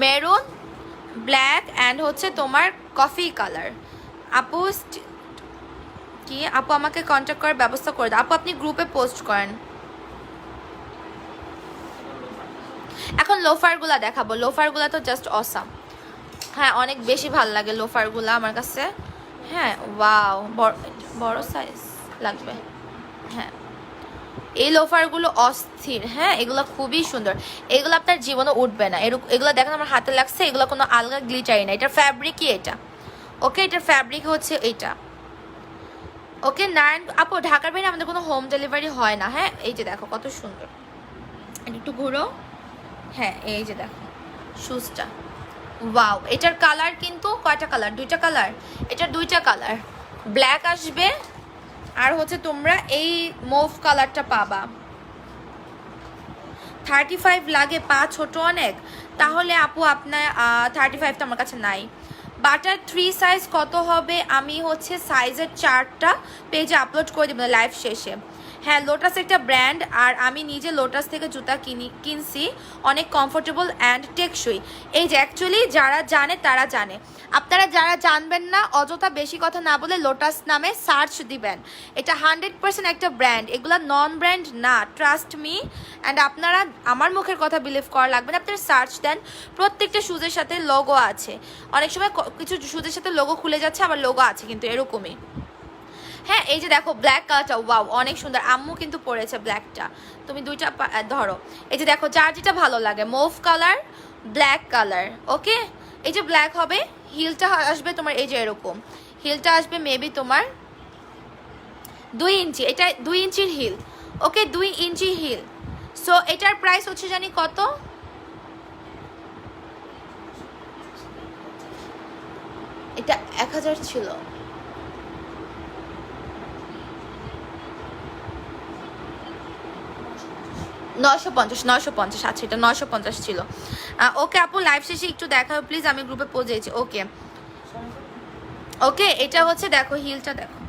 মেরুন, ব্ল্যাক অ্যান্ড হচ্ছে তোমার কফি কালার। আপু কি আপু আমাকে কন্ট্যাক্ট করার ব্যবস্থা করে দাও। আপু আপনি গ্রুপে পোস্ট করেন। এখন লোফারগুলা দেখাবো। লোফারগুলা তো জাস্ট অসাম। হ্যাঁ অনেক বেশি ভালো লাগে লোফারগুলো আমার কাছে। হ্যাঁ ওয়াও বড় সাইজ লাগবে। হ্যাঁ এই লোফারগুলো অস্থির। হ্যাঁ এগুলো খুবই সুন্দর। এগুলো আপনার জীবনে উঠবে না। এগুলো দেখেন আমার হাতে লাগছে। এগুলো কোনো আলগা গ্লিটারি না, এটার ফ্যাব্রিকই এটা। ওকে এটার ফ্যাব্রিক হচ্ছে এইটা। ওকে নারায়ণ আপু ঢাকার বাইরে আমাদের কোনো হোম ডেলিভারি হয় না। হ্যাঁ এই যে দেখো কত সুন্দর, একটু ঘুরো। হ্যাঁ এই যে দেখো শুজটা, ওয়াও এটার কালার কিন্তু কয়টা কালার? 2টা কালার। এটার 2টা কালার, ব্ল্যাক আসবে আর হচ্ছে তোমরা এই মুভ কালারটা পাবা। 35 লাগে, পা ছোট অনেক। তাহলে আপু আপনার 35 তো আমার কাছে নাই। বাটার 3 সাইজ কত হবে? আমি হচ্ছে সাইজের চার্টটা পেজে আপলোড করে দেবো লাইভ শেষে। হ্যাঁ লোটাস একটা ব্র্যান্ড, আর আমি নিজে লোটাস থেকে জুতা কিনছি, অনেক কমফোর্টেবল অ্যান্ড টেকসই। এই যে অ্যাকচুয়ালি যারা জানে তারা জানে। আপনারা যারা জানবেন না অযথা বেশি কথা না বলে লোটাস নামে সার্চ দিবেন। এটা 100% একটা ব্র্যান্ড, এগুলা নন ব্র্যান্ড না, ট্রাস্ট মি। অ্যান্ড আপনারা আমার মুখের কথা বিলিভ করা লাগবে না। আপনারা সার্চ দেন, প্রত্যেকটা শুজের সাথে লোগো আছে। অনেক সময় কিছু শুজের সাথে লোগো খুলে যাচ্ছে, আবার লোগো আছে কিন্তু এরকমই। হ্যাঁ এই যে দেখো ব্ল্যাক কালারটা, ওয়াও অনেক সুন্দর। আম্মু কিন্তু পরেছে ব্ল্যাকটা। তুমি 2টা ধরো। এই যে দেখো যার যেটা ভালো লাগে, মুভ কালার, ব্ল্যাক কালার। ওকে এই যে ব্ল্যাক হবে, হিলটা আসবে তোমার এই যে এরকম। হিলটা আসবে মেবি তোমার 2 ইঞ্চি। এটা 2 ইঞ্চির হিল। ওকে 2 ইঞ্চি হিল। সো এটার প্রাইস হচ্ছে জানি কত? এটা 1000 ছিল। নয়শো পঞ্চাশ। আচ্ছা এটা 950 ছিল। ওকে আপু লাইভ শেষে একটু দেখাও প্লিজ, আমি গ্রুপে পৌঁছেছি। ওকে ওকে এটা হচ্ছে দেখো হিলটা দেখো।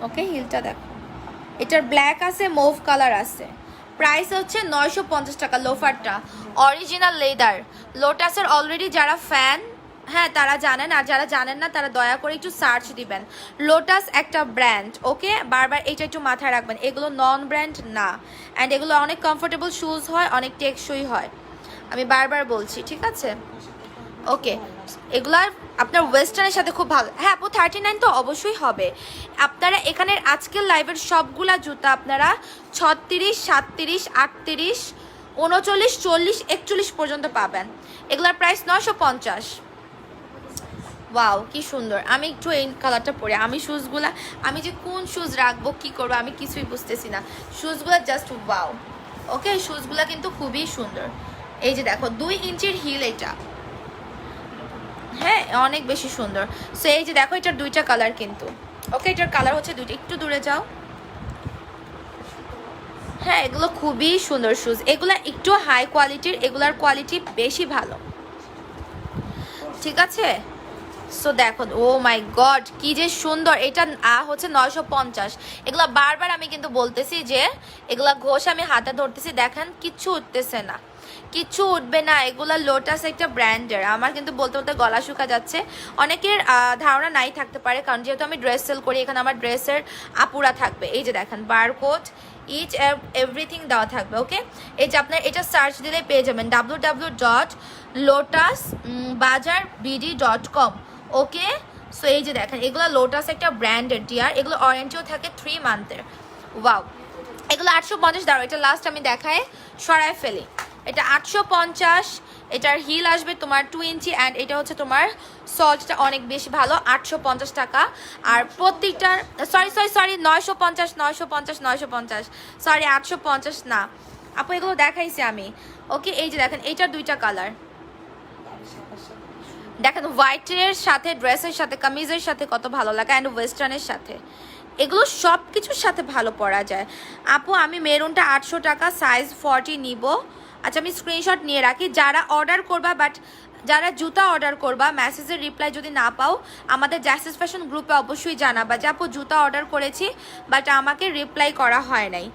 ওকে হিলটা দেখো, এটার ব্ল্যাক আছে, মুভ কালার আছে। প্রাইস হচ্ছে 950 টাকা। লোফারটা অরিজিনাল লেদার লোটাসের। অলরেডি যারা ফ্যান, হ্যাঁ তারা জানেন, আর যারা জানেন না তারা দয়া করে একটু সার্চ দিবেন। লোটাস একটা ব্র্যান্ড, ওকে, বারবার এটা একটু মাথায় রাখবেন, এগুলো নন ব্র্যান্ড না। অ্যান্ড এগুলো অনেক কমফোর্টেবল শুজ হয়, অনেক টেকসই হয়, আমি বারবার বলছি, ঠিক আছে? ওকে, এগুলার আপনার ওয়েস্টার্নের সাথে খুব ভালো। হ্যাঁ আপু 39 তো অবশ্যই হবে। আপনারা এখানের আজকের লাইভের সবগুলা জুতা আপনারা 36, 37, 38, 39, 40, 41 পর্যন্ত পাবেন। এগুলার প্রাইস 950। ওয়াও কি সুন্দর। আমি একটু এই কালারটা পরে, আমি শুজগুলা, আমি যে কোন শুজ রাখবো কি করবো আমি কিছুই বুঝতেছি না। শুজগুলা জাস্ট ওয়াও। ওকে, শুজগুলা কিন্তু খুবই সুন্দর। এই যে দেখো 2 ইঞ্চির হিল এটা, হ্যাঁ অনেক বেশি সুন্দর। সো এই যে দেখো এটার দুইটা কালার কিন্তু, ওকে এটার কালার হচ্ছে দুইটা, একটু দূরে যাও। হ্যাঁ এগুলো খুবই সুন্দর শুজ, এগুলা একটু হাই কোয়ালিটির, এগুলার কোয়ালিটি বেশি ভালো, ঠিক আছে? সো দেখো, ও মাই গড কি যে সুন্দর। এটা হচ্ছে 950। এগুলা বারবার আমি কিন্তু বলতেছি যে এগুলা ঘোষ আমি হাতে ধরতেছি, দেখেন কিচ্ছু উঠতেছে না, কিচ্ছু উঠবে না। এগুলা লোটাস একটা ব্র্যান্ডের। আমার কিন্তু বলতে বলতে গলা শুকা যাচ্ছে। অনেকের ধারণা নাই থাকতে পারে, কারণ যেহেতু আমি ড্রেস সেল করি, এখানে আমার ড্রেসের আপুরা থাকবে। এই যে দেখেন বারকোড ইচ এভরিথিং দেওয়া থাকবে, ওকে। এই যে আপনার এটা সার্চ দিলে পেয়ে যাবেন www.lotusbazaarbd.com, ওকে। সো এই যে দেখেন এগুলো লোটাস একটা ব্র্যান্ডের ডিয়ার, এগুলো ওয়ারেন্টিও থাকে 3 মান্থের। ওয়াও, এগুলো 850 দাঁড়ো, এটা লাস্ট আমি দেখায় সরায় ফেলি। এটা 850, এটার হিল আসবে তোমার 2 ইঞ্চি, অ্যান্ড এটা হচ্ছে তোমার সল্টটা অনেক বেশি ভালো, 850 টাকা। আর প্রত্যেকটার সরি 950, 950, সরি 850 না আপু, এগুলো দেখাইছি আমি, ওকে। এই যে দেখেন এইটার দুইটা কালার, দেখেন হোয়াইটের সাথে, ড্রেসের সাথে, কামিজের সাথে কত ভালো লাগে, অ্যান্ড ওয়েস্টার্নের সাথে, এগুলো সব কিছুর সাথে ভালো পরা যায়। আপু আমি মেরুনটা 800 টাকা, সাইজ 40 নিব। আচ্ছা আমি স্ক্রিনশট নিয়ে রাখি। যারা অর্ডার করবা, বাট যারা জুতা অর্ডার করবা, মেসেজের রিপ্লাই যদি না পাও আমাদের জ্যাসেস ফ্যাশন গ্রুপে অবশ্যই জানাবা যে আপু জুতা অর্ডার করেছি বাট আমাকে রিপ্লাই করা হয় নাই।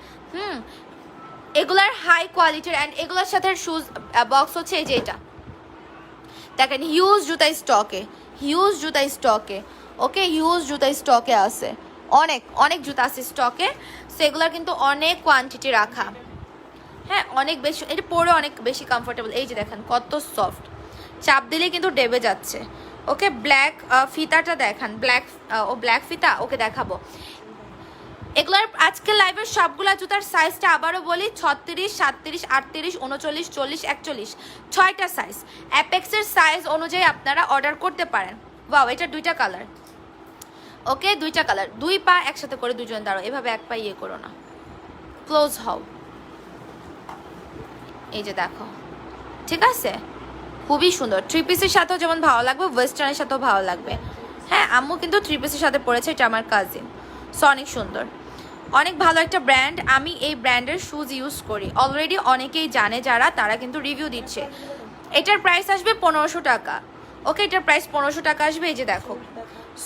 এগুলার হাই কোয়ালিটির, অ্যান্ড এগুলোর সাথে শুজ বক্স হচ্ছে এই যে এটা দেখেন, হিউজ জুতা স্টকে, হিউজ জুতা স্টকে, ওকে, হিউজ জুতা স্টকে আছে, অনেক অনেক জুতা আছে স্টকে। সেগুলোর কিন্তু অনেক কোয়ান্টিটি রাখা, হ্যাঁ অনেক বেশি, এটা পরে অনেক বেশি কমফোর্টেবল। এই যে দেখেন কত সফট, চাপ দিলে কিন্তু ডেবে যাচ্ছে, ওকে। ব্ল্যাক ফিতাটা দেখান, ব্ল্যাক ফিতা, ওকে দেখাবো। এগুলোর আজকের লাইভের সবগুলা জুতার সাইজটা আবারও বলি, 36, 37, 38, 39, 40, 41, 6টা সাইজ। অ্যাপেক্সের সাইজ অনুযায়ী আপনারা অর্ডার করতে পারেন। ওয়াও, এটা দুইটা কালার, ওকে, দুইটা কালার, 2 পা একসাথে করে দুজন দাঁড়ো, এভাবে এক পা ইয়ে করো না, ক্লোজ হও। এই যে দেখো, ঠিক আছে, খুবই সুন্দর। 3 পিসের সাথেও যেমন ভালো লাগবে, ওয়েস্টার্নের সাথেও ভালো লাগবে। হ্যাঁ আম্মু কিন্তু 3 পিসের সাথে পড়েছে, এটা আমার কাজিন। সো অনেক সুন্দর, অনেক ভালো একটা ব্র্যান্ড। আমি এই ব্র্যান্ডের শুজ ইউজ করি, অলরেডি অনেকেই জানে যারা, তারা কিন্তু রিভিউ দিচ্ছে। এটার প্রাইস আসবে 1500 টাকা, ওকে, এটার প্রাইস 1500 টাকা আসবে। এই যে দেখো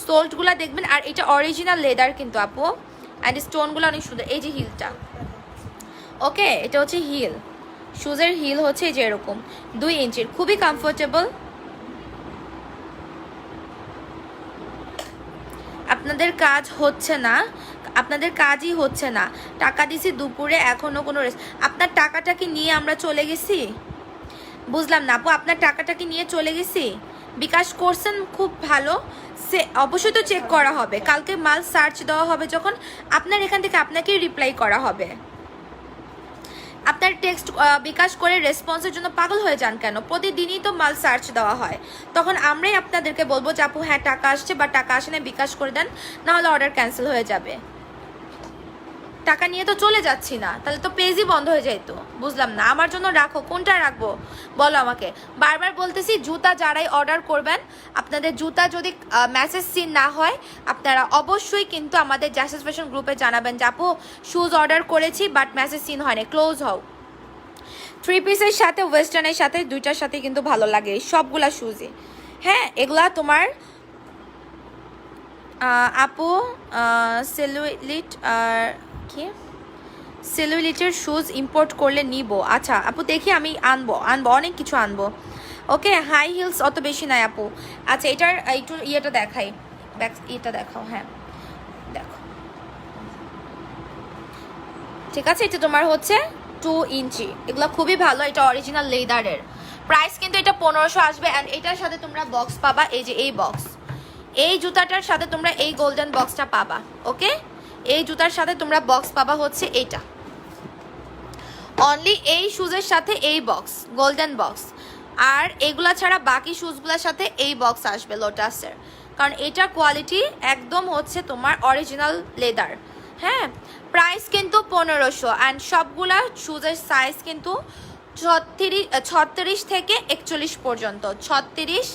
সোল্টগুলো দেখবেন, আর এটা অরিজিনাল লেদার কিন্তু আপু, অ্যান্ড স্টোনগুলো অনেক সুন্দর। এই যে হিলটা, ওকে, এটা হচ্ছে হিল, শুজের হিল হচ্ছে এই যে এরকম 2 ইঞ্চির, খুবই কমফোর্টেবল। আপনাদের কাজ হচ্ছে না, আপনাদের কাজই হচ্ছে না, টাকা দিছি দুপুরে এখনো কোনো আপনার টাকাটা কি নিয়ে আমরা চলে গেছি? বুঝলাম না আপু, আপনার টাকাটা কি নিয়ে চলে গেছি? বিকাশ করছেন, খুব ভালো, সে অবশ্যই তো চেক করা হবে, কালকে মাল সার্চ দেওয়া হবে যখন, আপনার এখান থেকে আপনাকেই রিপ্লাই করা হবে। আপনার টেক্সট বিকাশ করে রেসপন্সের জন্য পাগল হয়ে যান কেন? প্রতিদিনই তো মাল সার্চ দেওয়া হয়, তখন আমরাই আপনাদেরকে বলবো যে আপু হ্যাঁ টাকা আসছে বা টাকা আসে না, বিকাশ করে দেন, নাহলে অর্ডার ক্যান্সেল হয়ে যাবে। টাকা নিয়ে তো চলে যাচ্ছি না, তাহলে তো পেজই বন্ধ হয়ে যাইতো। বুঝলাম না, আমার জন্য রাখো, কোনটা রাখবো বলো আমাকে। বারবার বলতেছি জুতা যারাই অর্ডার করবেন, আপনাদের জুতা যদি মেসেজ সিন না হয় আপনারা অবশ্যই কিন্তু আমাদের জ্যাসেস ফ্যাশন গ্রুপে জানাবেন যে আপু শুজ অর্ডার করেছি বাট মেসেজ সিন হয়নি, ক্লোজ হও। 3 পিসের সাথে ওয়েস্টার্নের সাথে দুইটার সাথে কিন্তু ভালো লাগে সবগুলা শুজই। হ্যাঁ এগুলা তোমার আপু সেলুলিট আর কি সেলুলিটের শুজ ইম্পোর্ট করলে নিব। আচ্ছা আপু দেখি, আমি আনবো অনেক কিছু আনবো। ওকে, হাই হিলস অত বেশি নাই আপু। আচ্ছা, এটার একটু ইয়েটা দেখাই, ব্যাক এটা দেখাও। হ্যাঁ দেখো, ঠিক আছে, এটা তোমার হচ্ছে 2 ইঞ্চি, এগুলো খুবই ভালো, এটা অরিজিনাল লেদারের। প্রাইস কিন্তু এটা 1500 আসবে। অ্যান্ড এটার সাথে তোমরা বক্স পাবা, এই যে এই বক্স, এই জুতাটার সাথে তোমরা এই গোল্ডেন বক্সটা পাবা। ওকে, এই জুতার সাথে তোমরা বক্স পাবা হচ্ছে এইটা, অনলি এই শুজের সাথে এই বক্স, গোল্ডেন বক্স। আর এগুলা ছাড়া বাকি শুজগুলোর সাথে এই বক্স আসবে লোটাসের, কারণ এটার কোয়ালিটি একদম হচ্ছে তোমার অরিজিনাল লেদার। হ্যাঁ, প্রাইস কিন্তু 1500। অ্যান্ড সবগুলা শুজের সাইজ কিন্তু 36 থেকে 41 পর্যন্ত, 36,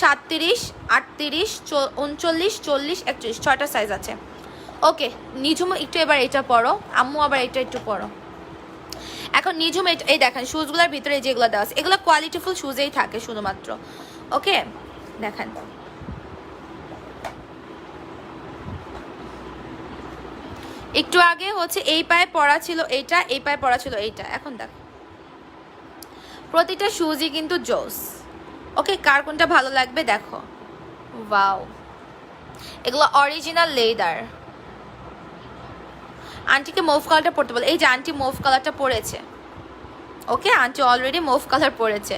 37, 38, 39, 40, 41, 6টা সাইজ আছে। ওকে, নিঝুম একটু এবার এটা পরো, আম্মু আবার এটা একটু পরো। এখন নিঝুম এই দেখেন শুজগুলোর ভিতরে যেগুলো দেওয়া আছে, এগুলো কোয়ালিটিফুল শুজেই থাকে শুধুমাত্র। ওকে দেখেন, একটু আগে হচ্ছে এই পায়ে পরা ছিল এইটা, এই পায়ে পরা ছিল এইটা। এখন দেখো প্রতিটা শুজই কিন্তু জোস। ওকে, কার কোনটা ভালো লাগবে দেখো। ওয়াও, এগুলো অরিজিনাল লেদার। আন্টিকে মুভ কালারটা পরতে বলে, এই যে আন্টি মুভ কালারটা পরেছে। ওকে, আন্টি অলরেডি মুভ কালার পরেছে।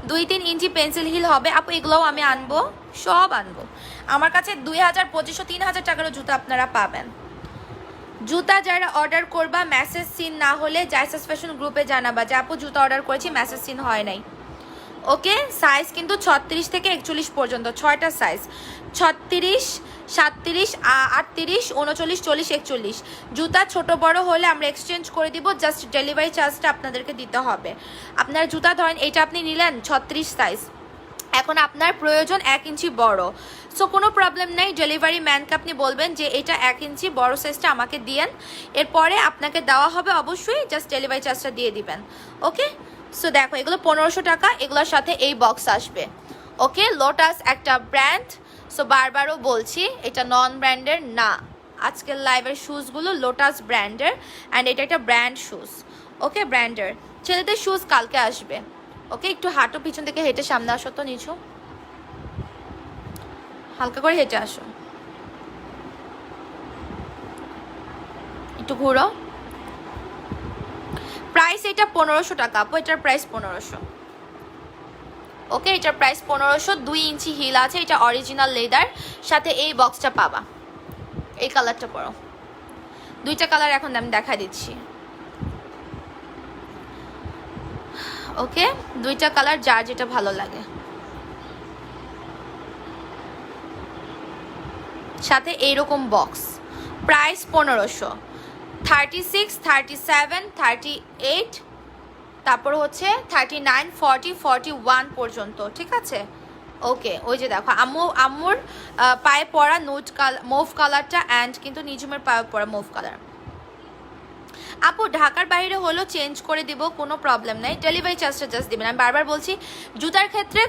2-3 ইঞ্চি পেন্সিল হিল হবে আপু, এগুলোও আমি আনবো, সব আনবো। আমার কাছে 2000, 2500, 3000 টাকারও জুতা আপনারা পাবেন। জুতা যারা অর্ডার করবা মেসেজ সিন না হলে জাইসাস ফ্যাশন গ্রুপে জানাবা যে আপু জুতা অর্ডার করেছি, মেসেজ সিন হয় নাই। ওকে, সাইজ কিন্তু 36 থেকে 41 পর্যন্ত, 6টা সাইজ, 36, 37, 38, 39, 40, 41। জুতা ছোট বড় হলে আমরা এক্সচেঞ্জ করে দিব, জাস্ট ডেলিভারি চার্জটা আপনাদেরকে দিতে হবে। আপনার জুতা ধরেন এটা আপনি নিলেন 36 সাইজ, এখন আপনার প্রয়োজন 1 ইঞ্চি বড়, সো কোনো প্রবলেম নেই, ডেলিভারি ম্যানকে আপনি বলবেন যে এটা 1 ইঞ্চি বড় সাইজটা আমাকে দিয়েন, এরপরে আপনাকে দেওয়া হবে, অবশ্যই জাস্ট ডেলিভারি চার্জটা দিয়ে দিবেন। ওকে, সো দেখো এগুলো 1500 টাকা, এগুলোর সাথে এই বক্স আসবে। ওকে, লোটাস একটা ব্র্যান্ড, সো বারবারও বলছি এটা নন ব্র্যান্ডের না। আজকের লাইভের শুজগুলো লোটাস ব্র্যান্ডের, অ্যান্ড এটা একটা ব্র্যান্ড শুজ। ওকে, ব্র্যান্ডের। ছেলেদের শুজ কালকে আসবে। ওকে, একটু হাঁটো, পিছন থেকে হেঁটে সামনে আসো তো, নিচু হালকা করে হেঁটে আসো, একটু ঘুরো। প্রাইস এটা 1500 টাকা আপু, এটার প্রাইস 1500। ওকে, এটার প্রাইস 1500, 2 ইঞ্চি হিল আছে, এটা অরিজিনাল লেদার, সাথে এই বক্সটা পাবা। এই কালারটা পরো, 2টা কালার এখন আমি দেখা দিচ্ছি। ওকে, 2টা কালার, যার যেটা ভালো লাগে। সাথে এইরকম বক্স, প্রাইস 1500, 36, 37, 38, তারপর হচ্ছে 39, 40, 41 পর্যন্ত, ঠিক আছে। ওকে, ওই যে দেখো আম্মুর পায়ে পরা নোট কালার, মুভ কালারটা, অ্যান্ড কিন্তু নিঝুমের পায়ে পরা মুভ কালার। আপু ঢাকার বাইরে হলো চেঞ্জ করে দিব, কোনো প্রবলেম নাই, ডেলিভারি চার্জটা জাস্ট দিবেন। আমি বারবার বলছি জুতার ক্ষেত্রে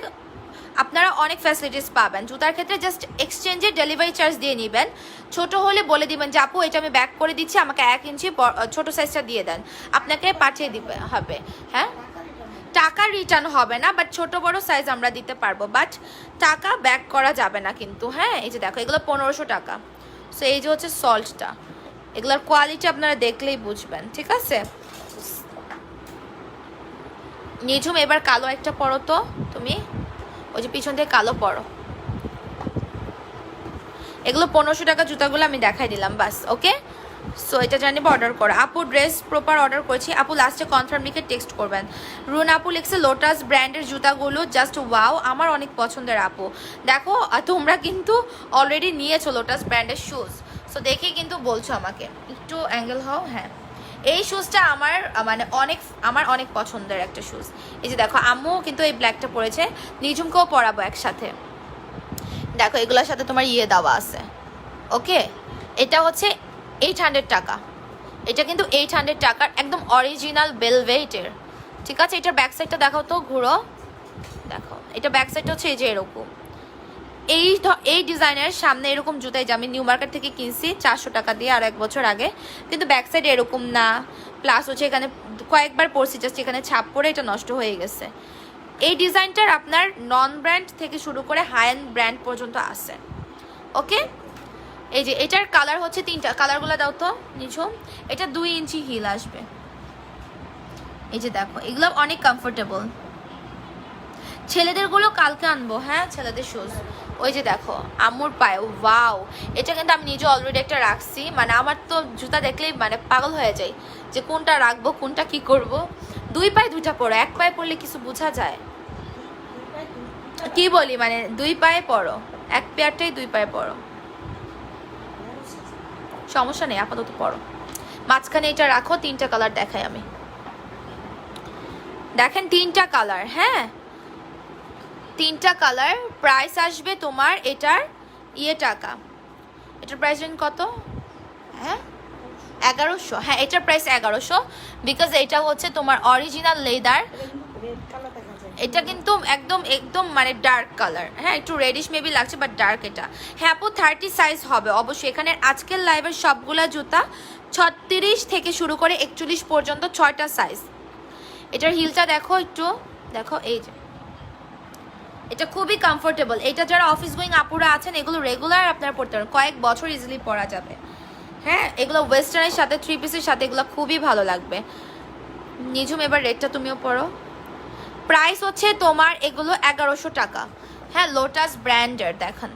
আপনারা অনেক ফ্যাসিলিটিস পাবেন, জুতার ক্ষেত্রে জাস্ট এক্সচেঞ্জে ডেলিভারি চার্জ দিয়ে নেবেন। ছোট হলে বলে দিবেন যে আপু এটা আমি ব্যাক করে দিচ্ছি, আমাকে 1 ইঞ্চি ছোট সাইজটা দিয়ে দেন, আপনাকে পাঠিয়ে দিবে হবে। হ্যাঁ, টাকা রিটার্ন হবে না, বাট ছোট বড় সাইজ আমরা দিতে পারবো, বাট টাকা ব্যাক করা যাবে না কিন্তু। হ্যাঁ, এই যে দেখো এগুলো 1500 টাকা। সো এই যে হচ্ছে সল্টটা, এগুলোর কোয়ালিটি আপনারা দেখলেই বুঝবেন, ঠিক আছে। নিঝুম এবার কালো একটা পরো তো তুমি, ওই যে পিছন থেকে কালো পরো। এগুলো 1500 টাকা জুতাগুলো আমি দেখাই দিলাম বাস। ওকে, সো এটা জানিব অর্ডার করো। আপু ড্রেস প্রপার অর্ডার করেছি আপু, লাস্টে কনফার্ম লিখে টেক্সট করবেন। রুন আপু লিখছে লোটাস ব্র্যান্ডের জুতাগুলো জাস্ট ওয়াও, আমার অনেক পছন্দের আপু। দেখো তোমরা কিন্তু অলরেডি নিয়েছো লোটাস ব্র্যান্ডের শুজ, সো দেখে কিন্তু বলছো আমাকে, একটু অ্যাঙ্গেল হও। হ্যাঁ, এই শুজটা আমার অনেক পছন্দের একটা শুজ। এই যে দেখো আম্মু কিন্তু এই ব্ল্যাকটা পরেছে, নিঝুমকেও পরাবো একসাথে। দেখো এগুলোর সাথে তোমার ইয়ে দেওয়া আছে। ওকে, এটা হচ্ছে 800 টাকা, এটা কিন্তু 800 টাকার একদম অরিজিনাল বেলভেটের, ঠিক আছে। এটার ব্যাক সাইডটা দেখাও তো, ঘুরো দেখো, এটা ব্যাক সাইডটা হচ্ছে এই যে এরকম, এই ডিজাইনের সামনে এরকম জুতাই যে আমি নিউ মার্কেট থেকে কিনছি 400 টাকা দিয়ে আর 1 বছর আগে, কিন্তু ব্যাক সাইড এরকম না। প্লাস হচ্ছে এখানে কয়েকবার পরছি, জাস্ট এখানে ছাপ পরে এটা নষ্ট হয়ে গেছে। এই ডিজাইনটার আপনার নন ব্র্যান্ড থেকে শুরু করে হাই এন্ড ব্র্যান্ড পর্যন্ত আছে। ওকে, এই যে এটার কালার হচ্ছে 3টা। কালারগুলো দাও তো নিচু। এটা 2 ইঞ্চি হিল আসবে। এই যে দেখো, এগুলো অনেক কমফোর্টেবল। ছেলেদেরগুলো কালকে আনবো, হ্যাঁ ছেলেদের শুজ। ওই যে দেখো আম্মুর পায়ে, ওয়াও! এটা কিন্তু আমি নিজে অলরেডি একটা রাখছি, মানে আমার তো জুতা দেখলেই মানে পাগল হয়ে যায় যে কোনটা রাখবো কোনটা কি করব। 2 পায়ে 2টা পরো, 1 পায়ে পরলে কিছু বোঝা যায়? কি বলি, মানে 2 পায়ে পরো, 1 পেয়ারটাই 2 পায়ে পরো, সমস্যা নেই, আপাতত পরো। মাঝখানে এটা রাখো। 3টা কালার দেখাই আমি, দেখেন 3টা কালার। হ্যাঁ 3টা কালার। প্রাইস আসবে তোমার এটার টাকা। এটার প্রাইস কত? হ্যাঁ 1100। হ্যাঁ এটার প্রাইস 1100, বিকজ এটা হচ্ছে তোমার অরিজিনাল লেদার। এটা কিন্তু একদম একদম মানে ডার্ক কালার। হ্যাঁ একটু রেডিশ মেবি লাগছে, বাট ডার্ক এটা। হ্যাঁ আপু 30 সাইজ হবে অবশ্যই। এখানে আজকের লাইভের সবগুলা জুতা 36 থেকে শুরু করে 41 পর্যন্ত 6টা সাইজ। এটার হিলটা দেখো একটু, দেখো এই যে, এটা খুবই কমফোর্টেবল। এটা যারা অফিস গোয়িং আপুরা আছেন, এগুলো রেগুলার আপনারা পরতে পারেন, কয়েক বছর ইজিলি পরা যাবে। হ্যাঁ এগুলো ওয়েস্টার্নের সাথে 3 পিসের সাথে এগুলো খুবই ভালো লাগবে। নিজুম এবার রেটটা তুমিও পড়ো। প্রাইস হচ্ছে তোমার এগুলো 1100 টাকা। হ্যাঁ লোটাস ব্র্যান্ডের, দেখেন।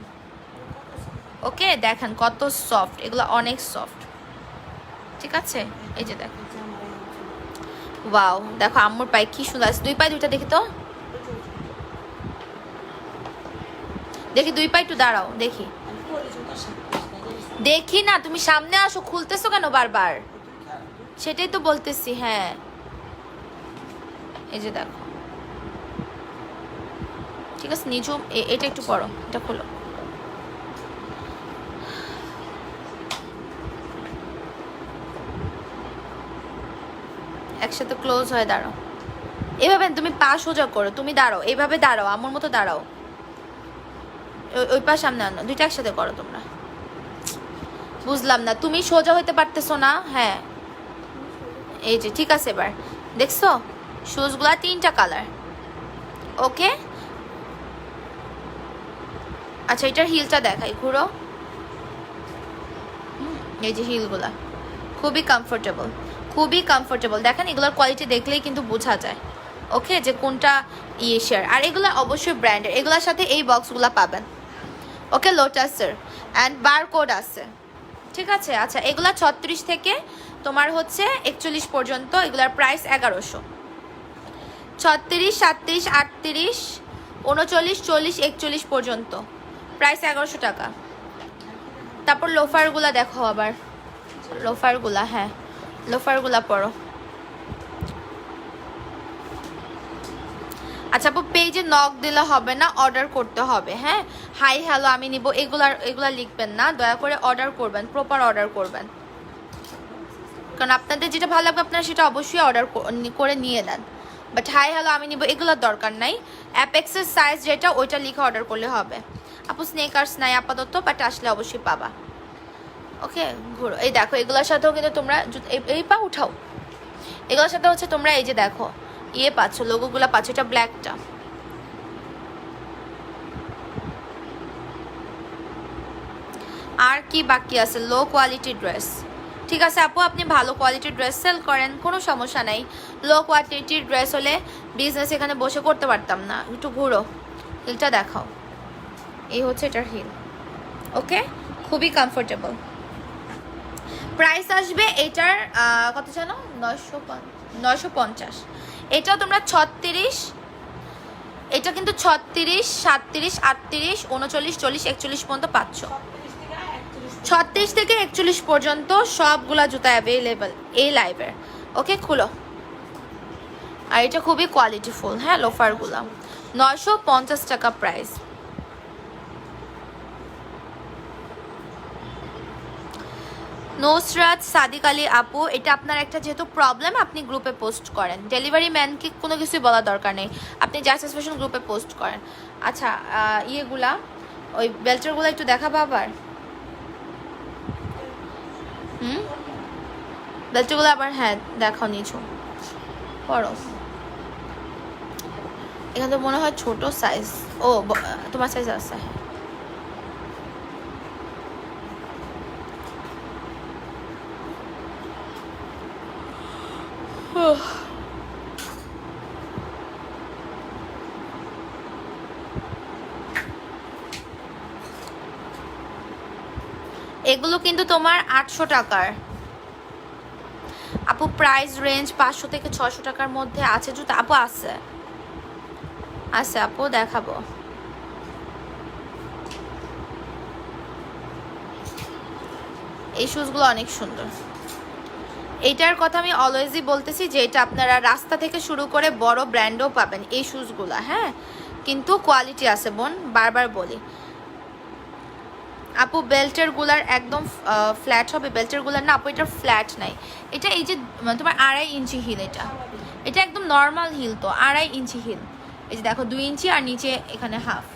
ওকে দেখেন কত সফট, এগুলো অনেক সফট। ঠিক আছে, এই যে দেখেন, ওয়াও! দেখো আম্মুর পায়ে কি সুন্দর আছে। 2 পায়ে 2টা দেখি তো, দেখি 2 পায়ে একটু দাঁড়াও, দেখি দেখি না, তুমি সামনে আসো, খুলতেছো কেন বারবার? সেটাই তো বলতেছি। হ্যাঁ এই যে দেখো, ঠিক আছে নিচু, এটা একটু পরো, এটা খোলো। একসাথে ক্লোজ হয়ে দাঁড়াও। এভাবে তুমি পা সোজা করো, তুমি দাঁড়াও, এইভাবে দাঁড়াও, আমার মতো দাঁড়াও। ওই পা সামনে আনো, 2টা একসাথে করো তোমরা। বুঝলাম না, তুমি সোজা হইতে পারতেছো না। হ্যাঁ এই যে ঠিক আছে, এবার দেখছো শুজগুলা 3টা কালার। ওকে আচ্ছা, এটার হিলটা দেখাই, ঘুরো। এই যে হিলগুলা খুবই কমফোর্টেবল, খুবই কমফোর্টেবল। দেখেন এগুলোর কোয়ালিটি দেখলেই কিন্তু বোঝা যায় ওকে যে কোনটা শেয়ার। আর এগুলো অবশ্যই ব্র্যান্ডের, এগুলোর সাথে এই বক্সগুলো পাবেন। ওকে লোটাসের অ্যান্ড বারকোড আছে, ঠিক আছে। আচ্ছা এগুলা 36 থেকে তোমার হচ্ছে 41 পর্যন্ত, এগুলার প্রাইস 1100। 36, 37, 38, 39, 40, 41 পর্যন্ত প্রাইস 1100 টাকা। তারপর লোফারগুলা দেখো আবার, লোফারগুলা, হ্যাঁ লোফারগুলা পরো। আচ্ছা আপু পেজে নক দিলে হবে না, অর্ডার করতে হবে। হ্যাঁ হাই হ্যালো আমি নিব, এগুলা লিখবেন না, দয়া করে অর্ডার করবেন, প্রপার অর্ডার করবেন, কারণ আপনাদের যেটা ভালো লাগবে আপনারা সেটা অবশ্যই অর্ডার করে নিয়ে নেন। বাট হাই হ্যালো আমি নিব এগুলোর দরকার নাই। অ্যাপেক্সের সাইজ যেটা ওইটা লিখে অর্ডার করলে হবে। আপু স্নেকার্স নাই আপাতত, বাট আসলে অবশ্যই পাবা। ওকে ঘুরো, এই দেখো এগুলোর সাথেও কিন্তু তোমরা এই পা উঠাও, এগুলোর সাথে হচ্ছে তোমরা এই যে দেখো পাচ্ছ, লোগোগুলো পাচ্ছ, এটা ব্ল্যাকটা। আর কি বাকি আছে? লো কোয়ালিটি ড্রেস, ঠিক আছে আপু আপনি ভালো কোয়ালিটির ড্রেস সেল করেন, কোনো সমস্যা নাই। লো কোয়ালিটির ড্রেস হলে বিজনেস এখানে বসে করতে পারতাম না। একটু ঘুরো, হিলটা দেখাও। এই হচ্ছে এটার হিল। ওকে খুবই কমফোর্টেবল। প্রাইস আসবে এটার কত জানো? 950। এটাও তোমরা 36, এটা কিন্তু 36, 37, 38, 39, 40, 41 পর্যন্ত পাচ্ছ। 36 থেকে 41 পর্যন্ত সবগুলা জুতা অ্যাভেলেবেল এই লাইভের। ওকে খুলো। আর এটা খুবই কোয়ালিটিফুল। হ্যাঁ লোফারগুলা 950 টাকা প্রাইস। নুসরাত সাদিক আলী আপু, এটা আপনার একটা যেহেতু প্রবলেম, আপনি গ্রুপে পোস্ট করেন, ডেলিভারি ম্যানকে কোনো কিছুই বলার দরকার নেই, আপনি জাস্টিস ফ্যাশন গ্রুপে পোস্ট করেন। আচ্ছা ইয়েগুলা ওই বেল্টারগুলো একটু দেখাবো আবার। বেল্টগুলো আবার হ্যাঁ দেখাও নিচু পরো। এখানে তো মনে হয় ছোট সাইজ। ও তোমার সাইজ আছে। এগুলো কিন্তু তোমার 800 টাকার আপু। প্রাইস রেঞ্জ 500 থেকে 600 টাকার মধ্যে আছে জুতা আপু। আছে আছে আপু, দেখাবো। এই শুজগুলো অনেক সুন্দর। এইটার কথা আমি অলওয়েজই বলতেছি যে এটা আপনারা রাস্তা থেকে শুরু করে বড় ব্র্যান্ডও পাবেন এই শুজগুলো, হ্যাঁ, কিন্তু কোয়ালিটি আছে বোন, বারবার বলি। আপু বেল্টের গুলার একদম ফ্ল্যাট হবে, বেল্টের গুলার না আপু, এটা ফ্ল্যাট নাই। এটা এই যে তোমার 2.5 ইঞ্চি হিল, এটা একদম নর্মাল হিল, তো 2.5 ইঞ্চি হিল। এই যে দেখো 2 ইঞ্চি আর নিচে এখানে হাফ।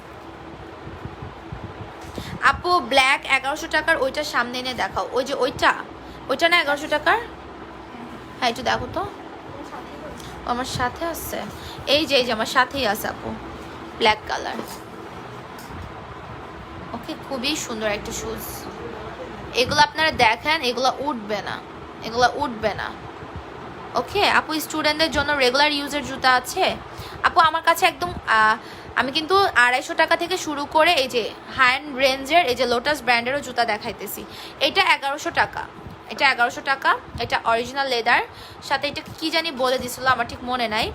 আপু ব্ল্যাক 1100 টাকার, ওইটার সামনে এনে দেখাও। ওই যে ওইটা না 1100 টাকার। হ্যাঁ একটু দেখো তো, আমার সাথে আছে। এই যে আমার সাথেই আছে আপু, ব্ল্যাক কালার। ওকে, খুবই সুন্দর একটা শুজ। এগুলো আপনারা দেখেন, এগুলো উঠবে না। ওকে আপু, স্টুডেন্টদের জন্য রেগুলার ইউজের জুতা আছে আপু আমার কাছে একদম। আমি কিন্তু 250 টাকা থেকে শুরু করে এই যে হ্যান্ড রেঞ্জের এই যে লোটাস ব্র্যান্ডেরও জুতা দেখাইতেছি। এটা 1100 টাকা, এটা অরিজিনাল লেদার সাথে। এটা কি জানি বলে দিছিল, আমার ঠিক মনে নাই।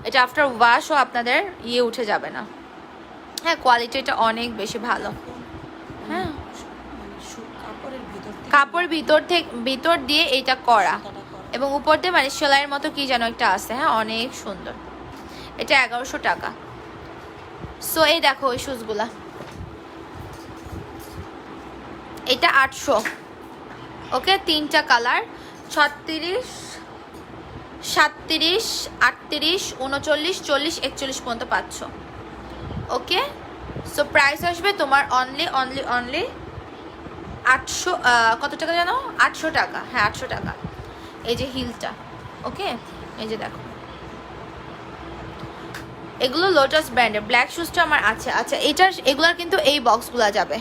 এটা আফটার ওয়াশও আপনাদের উঠে যাবে না। হ্যাঁ, কোয়ালিটিটা অনেক বেশি ভালো। হ্যাঁ, কাপড় ভিতর দিয়ে এইটা করা, এবং উপর দিয়ে মানে সেলাইয়ের মতো কি যেন একটা আছে। হ্যাঁ, অনেক সুন্দর। এটা 1100 টাকা। সো এই দেখো ওই শুজগুলা, এটা 800। ওকে, 3টা কালার, 36, 37, 38, 39, 40, 41 পর্যন্ত পাচ্ছ। ওকে, সো প্রাইস আসবে তোমার অনলি 800। কত টাকা জানো? 800 টাকা। হ্যাঁ 800 টাকা। এই যে হিলটা, ওকে, এই যে দেখো, এগুলো লোটাস ব্র্যান্ডের। ব্ল্যাক শুজটা আমার আছে। আচ্ছা, এগুলার কিন্তু এই বক্সগুলো যাবে।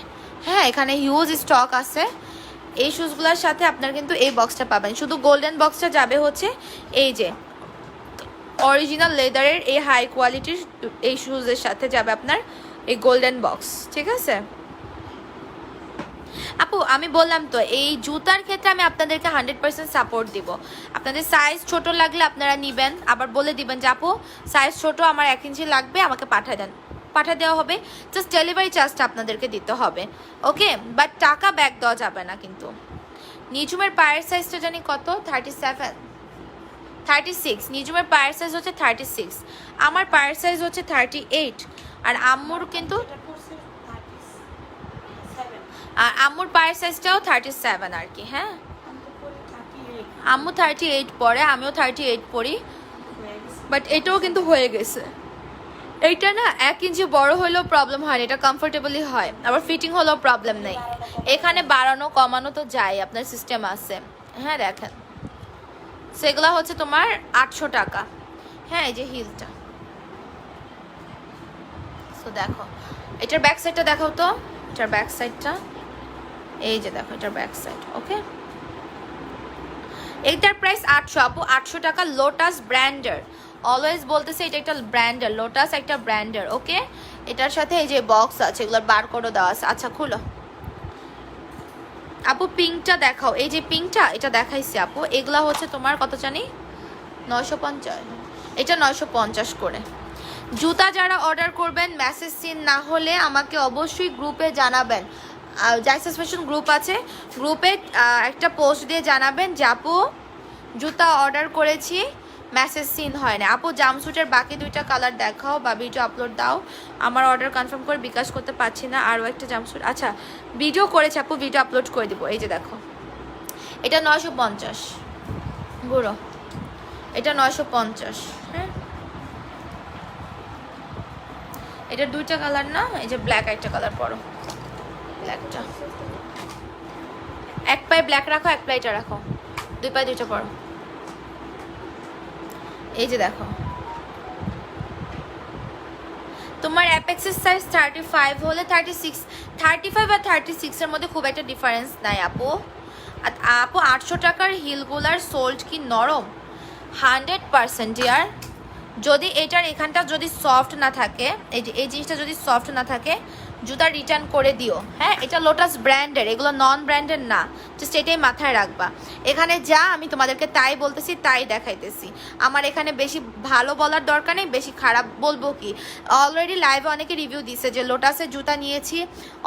হ্যাঁ, এখানে হিউজ স্টক আছে। এই শুজগুলোর সাথে আপনার কিন্তু এই বক্সটা পাবেন। শুধু গোল্ডেন বক্সটা যাবে হচ্ছে এই যে অরিজিনাল লেদারের এই হাই কোয়ালিটির এই শুজের সাথে যাবে আপনার এই গোল্ডেন বক্স, ঠিক আছে আপু? আমি বললাম তো, এই জুতার ক্ষেত্রে আমি আপনাদেরকে 100% সাপোর্ট দিব। আপনাদের সাইজ ছোট লাগলে আপনারা নেবেন, আবার বলে দিবেন যে আপু সাইজ ছোট, আমার 1 ইঞ্চি লাগবে, আমাকে পাঠিয়ে দেওয়া হবে। জাস্ট ডেলিভারি চার্জটা আপনাদেরকে দিতে হবে, ওকে? বাট টাকা ব্যাক দেওয়া যাবে না কিন্তু। নিজুমের পায়ের সাইজটা জানি কত, 37, 36। নিজুমের পায়ের সাইজ হচ্ছে 36, আমার পায়ের সাইজ হচ্ছে 38, আর আম্মুর কিন্তু আর আম্মুর পায়ের সাইজটাও 37 আর কি। হ্যাঁ, আম্মু 38 পরে, আমিও 38 পরি, বাট এটাও কিন্তু হয়ে গেছে। এইটা না 1 ইঞ্চি বড় হলেও প্রবলেম হয় না, এটা কমফোর্টেবলি হয়, আবার ফিটিং হলেও প্রবলেম নেই। এখানে বাড়ানো কমানো তো যায়, আপনার সিস্টেম আছে। হ্যাঁ দেখেন, সেগুলা হচ্ছে তোমার 800 টাকা। হ্যাঁ, এই যে হিলটা, তো দেখো এটার ব্যাক সাইডটা দেখাও তো, এটার ব্যাক সাইডটা, এই যে দেখো এটার ব্যাক সাইড। ওকে, এইটার প্রাইস 800 আপু, 800 টাকা। লোটাস ব্র্যান্ডের, অলওয়েজ বলতেছে এটা একটা ব্র্যান্ডের, লোটাস একটা ব্র্যান্ডের। ওকে, এটার সাথে এই যে বক্স আছে, এগুলোর বারকোডও দেওয়া আছে। আচ্ছা খুলো আপু, পিঙ্কটা দেখাও। এই যে পিঙ্কটা, এটা দেখাইছি আপু। এগুলা হচ্ছে তোমার কত জানি, 950, এটা 950 করে। জুতা যারা অর্ডার করবেন, মেসেজ সিন না হলে আমাকে অবশ্যই গ্রুপে জানাবেন। জাইসাস ফ্যাশন গ্রুপ আছে, গ্রুপে একটা পোস্ট দিয়ে জানাবেন যে আপু জুতা অর্ডার করেছি, মেসেজ সিন হয় না। আপু জামস্যুটের বাকি 2টা কালার দেখাও বা ভিডিও আপলোড দাও, আমার অর্ডার কনফার্ম করে বিকাশ করতে পারছি না। আরও একটা জামস্যুট, আচ্ছা ভিডিও করেছি আপু, ভিডিও আপলোড করে দিব। এই যে দেখো, এটা 950 গুঁড়ো, এটা 950। হ্যাঁ, এটার 2টা কালার না, এই যে ব্ল্যাক একটা কালার, পরো ব্ল্যাকটা। এক পায়ে ব্ল্যাক রাখো, এক পায়ে এটা রাখো, 2 পায়ে 2টা পরো। এই যে দেখো, তোমার অ্যাপেক্সের সাইজ 35 হলে 35 আর 36 এর মধ্যে খুব একটা ডিফারেন্স নাই আপু। আপু 800 টাকার হিলগুলার সোল্ড কি নরম? 100% ইয়ার। যদি এটার এখানটা যদি সফট না থাকে, এই যে এই জিনিসটা যদি সফট না থাকে, জুতা রিটার্ন করে দিও। হ্যাঁ, এটা লোটাস ব্র্যান্ডের, এগুলো নন ব্র্যান্ডের না, জাস্ট এটাই মাথায় রাখবা। এখানে যা আমি তোমাদেরকে তাই বলতেছি, তাই দেখাইতেছি। আমার এখানে বেশি ভালো বলার দরকার নেই, বেশি খারাপ বলবো কি। অলরেডি লাইভে অনেকে রিভিউ দিছে যে লোটাসের জুতা নিয়েছি,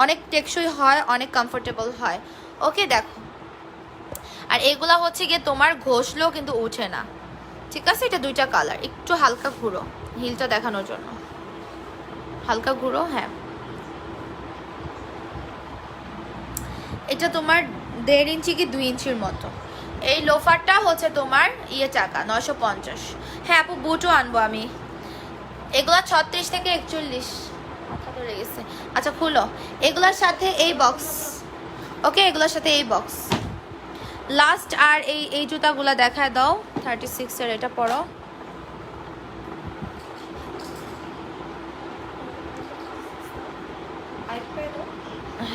অনেক টেকসই হয়, অনেক কমফোর্টেবল হয়। ওকে, দেখো। আর এগুলা হচ্ছে গিয়ে তোমার ঘষলেও কিন্তু উঠে না, ঠিক আছে? এটা দুইটা কালার, একটু হালকা ঘুরো হিলটা দেখানোর জন্য, হালকা ঘুরো। হ্যাঁ, এটা তোমার 1.5 ইঞ্চি কি 2 ইঞ্চির মতো। এই লোফারটা হচ্ছে তোমার টাকা 950। হ্যাঁ আপু, বুটও আনবো আমি। এগুলা 36 থেকে 41, মাথা ধরে গেছে। আচ্ছা খুলো, এগুলার সাথে এই বক্স। ওকে, এগুলোর সাথে এই বক্স লাস্ট। আর এই জুতাগুলা দেখায় দাও, 36 এর। এটা পরো।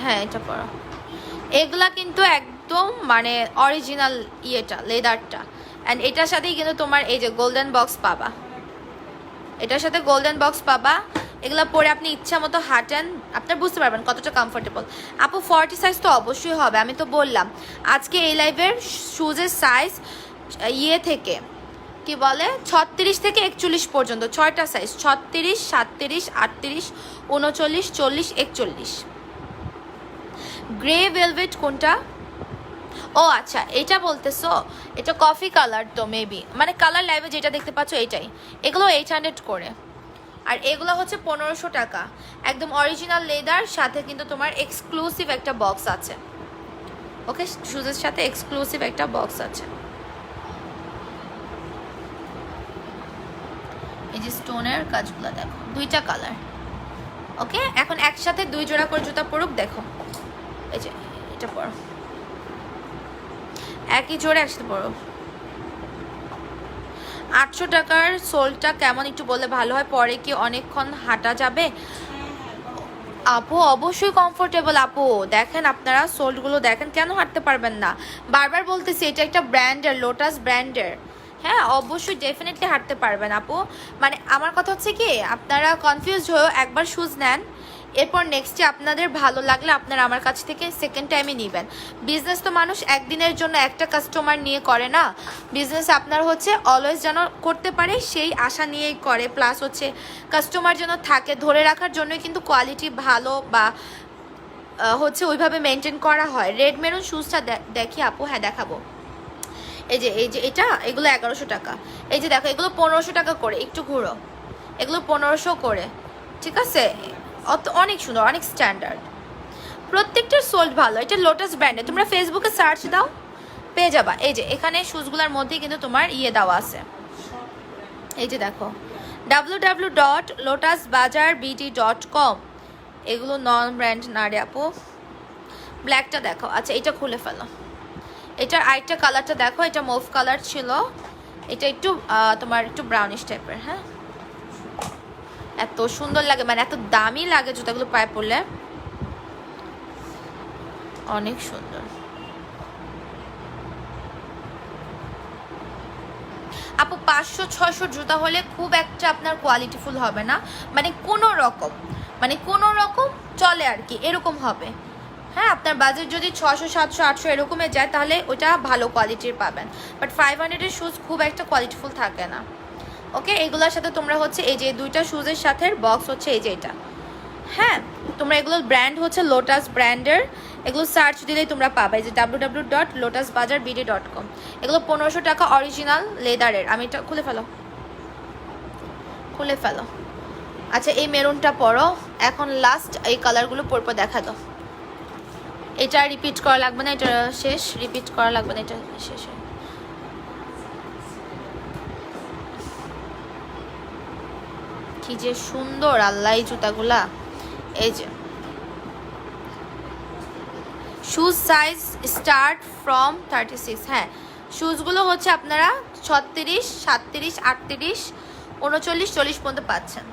হ্যাঁ, এটা পরো। এগুলা কিন্তু একদম মানে অরিজিনাল লেদারটা। অ্যান্ড এটার সাথেই কিন্তু তোমার এই যে গোল্ডেন বক্স পাবা, এটার সাথে গোল্ডেন বক্স পাবা। এগুলো পরে আপনি ইচ্ছা মতো হাঁটেন, আপনার বুঝতে পারবেন কতটা কমফোর্টেবল। আপু 40 সাইজ তো অবশ্যই হবে, আমি তো বললাম আজকে এই লাইভের শুজের সাইজ থেকে কি বলে 36 থেকে 41 পর্যন্ত 6টা সাইজ, 36, 37, 38, 39, 40, 41। গ্রে ভেলভেট কোনটা? ও আচ্ছা, এটা বলতেছো, এটা কফি কালার তো মেবি, মানে কালার লাইভে যেটা দেখতে পাচ্ছ এটাই। এগুলো 800 করে, আর এগুলো হচ্ছে 1500 টাকা। একদম অরিজিনাল লেদার, সাথে কিন্তু তোমার এক্সক্লুসিভ একটা বক্স আছে। ওকে, শুজের সাথে এক্সক্লুসিভ একটা বক্স আছে। এই যে স্টোনের কাজগুলো দেখো, দুইটা কালার। ওকে, এখন একসাথে 2 জোড়া করে জুতা পরুক, দেখো। এই যে এটা পরো, একই জোড়া একসাথে পরো। 800 টাকার সোলটা কেমন একটু বললে ভালো হয়, পরে কি অনেকক্ষণ হাঁটা যাবে? আপু অবশ্যই কমফোর্টেবল। আপু দেখেন, আপনারা সোলগুলো দেখেন, কেন হাঁটতে পারবেন না? বারবার বলতেছি এটা একটা ব্র্যান্ডের, লোটাস ব্র্যান্ডের। হ্যাঁ অবশ্যই ডেফিনেটলি হাঁটতে পারবেন আপু। মানে আমার কথা হচ্ছে কি, আপনারা কনফিউজ হয়েও একবার শুজ নেন, এরপর নেক্সটে আপনাদের ভালো লাগলে আপনারা আমার কাছ থেকে সেকেন্ড টাইমে নেবেন। বিজনেস তো মানুষ একদিনের জন্য একটা কাস্টমার নিয়ে করে না, বিজনেস আপনার হচ্ছে অলওয়েজ যেন করতে পারে সেই আশা নিয়েই করে। প্লাস হচ্ছে কাস্টমার যেন থাকে, ধরে রাখার জন্যই কিন্তু কোয়ালিটি ভালো বা হচ্ছে ওইভাবে মেনটেন করা হয়। রেড মেরুন শুজটা দেখি আপু, হ্যাঁ দেখাবো। এই যে এটা, এগুলো 1100 টাকা। এই যে দেখো, এগুলো 1500 টাকা করে, একটু ঘুরো, এগুলো 1500 করে, ঠিক আছে? অনেক সুন্দর, অনেক স্ট্যান্ডার্ড, প্রত্যেকটার সোল্ড ভালো। এটা লোটাস ব্র্যান্ডে, তোমরা ফেসবুকে সার্চ দাও পেয়ে যাবা। এই যে এখানে শুজগুলোর মধ্যে কিন্তু তোমার দেওয়া আছে। এই যে দেখো, www.lotusbazarbd.com। এগুলো নন ব্র্যান্ড না রে আপু। ব্ল্যাকটা দেখো, আচ্ছা এটা খুলে ফেলো। এটার আরেকটা কালারটা দেখো, এটা মুভ কালার ছিল, এটা একটু তোমার একটু ব্রাউনিশ টাইপের। হ্যাঁ, এত সুন্দর লাগে, মানে এত দামি লাগে জুতাগুলো পায়ে পরলে, অনেক সুন্দর। আপু 500-600 জুতা হলে খুব একটা আপনার কোয়ালিটিফুল হবে না, মানে কোনো রকম চলে আর কি, এরকম হবে। হ্যাঁ, আপনার বাজেট যদি 600, 700, 800 এরকমে যায় তাহলে ওটা ভালো কোয়ালিটির পাবেন, বাট 500-এর শুজ খুব একটা কোয়ালিটিফুল থাকে না। ওকে, এগুলোর সাথে তোমরা হচ্ছে এই যে দুইটা শুজের সাথে বক্স হচ্ছে এই যে এটা। হ্যাঁ, তোমরা এগুলোর ব্র্যান্ড হচ্ছে লোটাস ব্র্যান্ডের, এগুলো সার্চ দিলেই তোমরা পাবে, যে www.lotusbazarbd.com। এগুলো 1500 টাকা, অরিজিনাল লেদারের। আমি এটা খুলে ফেলো। আচ্ছা এই মেরুনটা পরো, এখন লাস্ট এই কালারগুলো পরপর দেখা দাও। এটা রিপিট করা লাগবে না, এটা শেষ, রিপিট করা লাগবে না, এটা শেষ। কি যে সুন্দর আল্লাহ এই জুতাগুলা। এই যে শুজ সাইজ স্টার্ট ফ্রম 36। হ্যাঁ, শুজগুলো হচ্ছে আপনারা 36, 37, 38, 39, 40 পর্যন্ত পাচ্ছেন।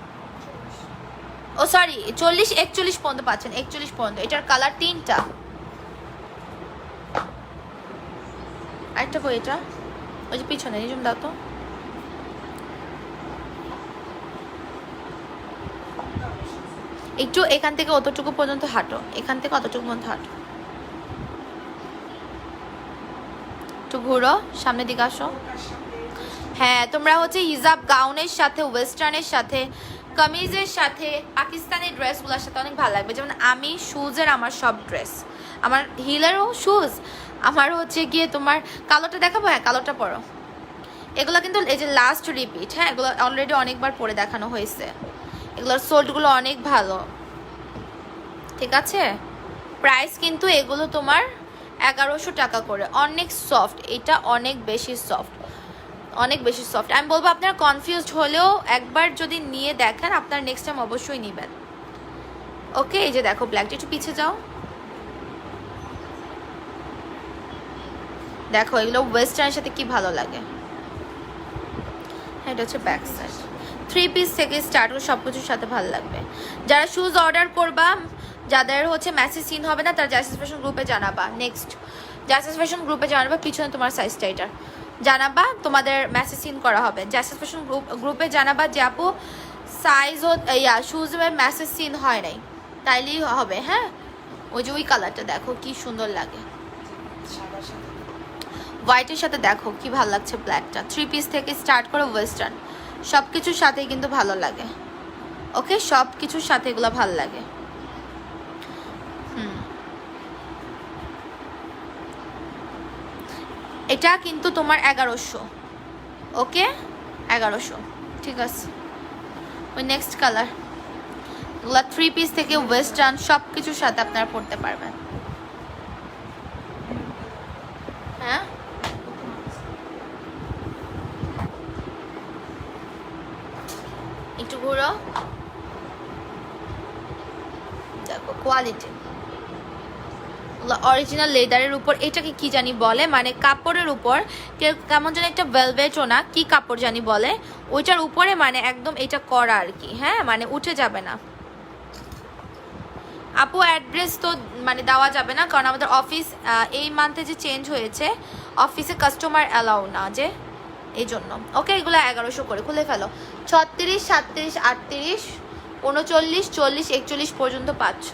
ও সরি 40-41 পর্যন্ত পাচ্ছেন, 41 পর্যন্ত। এটার কালার 3টা। আরেকটা কই এটা, ওই যে পিছনে নিজম দাও তো। একটু এখান থেকে অতটুকু পর্যন্ত হাঁটো, এখান থেকে অতটুকু পর্যন্ত হাঁটো, একটু ঘুরো, সামনের দিকে আসো। হ্যাঁ তোমরা হচ্ছে হিজাব গাউনের সাথে, ওয়েস্টার্নের সাথে, কামিজের সাথে, পাকিস্তানি ড্রেসগুলোর সাথে অনেক ভালো লাগবে। যেমন আমি শুজের আমার সব ড্রেস, আমার হিলেরও শুজ, আমার হচ্ছে গিয়ে তোমার কালোটা দেখাবো। হ্যাঁ কালোটা পরো। এগুলো কিন্তু এই যে লাস্ট রিপিট, হ্যাঁ এগুলো অলরেডি অনেকবার পরে দেখানো হয়েছে। এগুলোর সোল্টগুলো অনেক ভালো, ঠিক আছে। প্রাইস কিন্তু এগুলো তোমার 1100 টাকা করে। অনেক সফট, এটা অনেক বেশি সফট, অনেক বেশি সফট। আমি বলবো আপনারা কনফিউজড হলেও একবার যদি নিয়ে দেখেন আপনার নেক্সট টাইম অবশ্যই নেবেন। ওকে এই যে দেখো ব্ল্যাকটা, একটু পিছিয়ে যাও। দেখো এগুলো ওয়েস্টার্নের সাথে কি ভালো লাগে। এটা হচ্ছে ব্যাক সাইড। 3 পিস থেকে স্টার্ট করে সব কিছুর সাথে ভালো লাগবে। যারা শুজ অর্ডার করবা, যাদের হচ্ছে মেসেজ সিন হবে না, তারা জাসিস ফ্যাশন গ্রুপে জানাবা। নেক্সট জাসিস ফ্যাশন গ্রুপে জানাবা, পিছনে তোমার সাইজটা এটা জানাবা, তোমাদের মেসেজ সিন করা হবে। জাসিস ফ্যাশন গ্রুপে জানাবা যে আপু সাইজ শুজের মেসেজ সিন হয় নাই, তাইলেই হবে। হ্যাঁ ওই যে ওই কালারটা দেখো কি সুন্দর লাগে, হোয়াইটের সাথে দেখো কি ভালো লাগছে ব্ল্যাকটা। 3 পিস থেকে স্টার্ট করে ওয়েস্টার্ন সব কিছুর সাথেই কিন্তু ভালো লাগে। ওকে সব কিছুর সাথে এগুলো ভালো লাগে। এটা কিন্তু তোমার 1100। ওকে 1100, ঠিক আছে। ওই নেক্সট কালার, এগুলো 3 পিস থেকে ওয়েস্টার্ন সব কিছুর সাথে আপনারা পরতে পারবেন। হ্যাঁ একটু ঘুরো, দেখো কোয়ালিটি অরিজিনাল লেদারের উপর। এটাকে কি জানি বলে, মানে কাপড়ের উপর কেমন যেন একটা ভেলভেটও না, কি কাপড় জানি বলে, ওইটার উপরে মানে একদম এটা করা আর কি। হ্যাঁ মানে উঠে যাবে না। আপু অ্যাড্রেস তো মানে দেওয়া যাবে না, কারণ আমাদের অফিস এই মান্থে যে চেঞ্জ হয়েছে, অফিসে কাস্টমার অ্যালাউ না, যে এই জন্য। ওকে এগুলো 1100 করে। খুলে ফেলো। 36, 37, 38, 39, 40, 41 পর্যন্ত পাচ্ছ।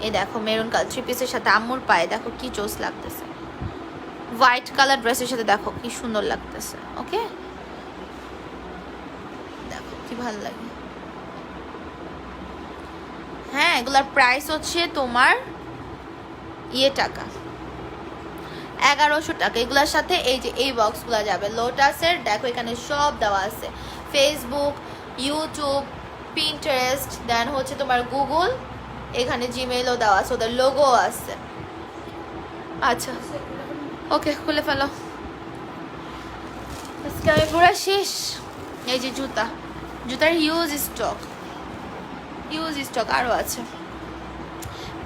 এই দেখো মেরুন কালার 3 পিসের সাথে আম্মুর পায়ে দেখো কি জোস লাগতেছে। হোয়াইট কালার ড্রেসের সাথে দেখো কি সুন্দর লাগতেছে। ওকে দেখো কি ভালো লাগে। হ্যাঁ এগুলার প্রাইস হচ্ছে তোমার টাকা 1100 টাকা। এগুলোর সাথে এই যে এই বক্সগুলো যাবে লোটাসের, দেখো এখানে সব দেওয়া আছে, ফেসবুক, ইউটিউব, পিন্টারেস্ট, দেন হচ্ছে তোমার গুগল, এখানে জিমেইলও দেওয়া আছে, ওদের লোগো আছে। আচ্ছা ওকে খুলে ফেলো। আজকে আমি পুরো শেষ। এই যে জুতা, জুতার হিউজ স্টক, হিউজ স্টক আরও আছে।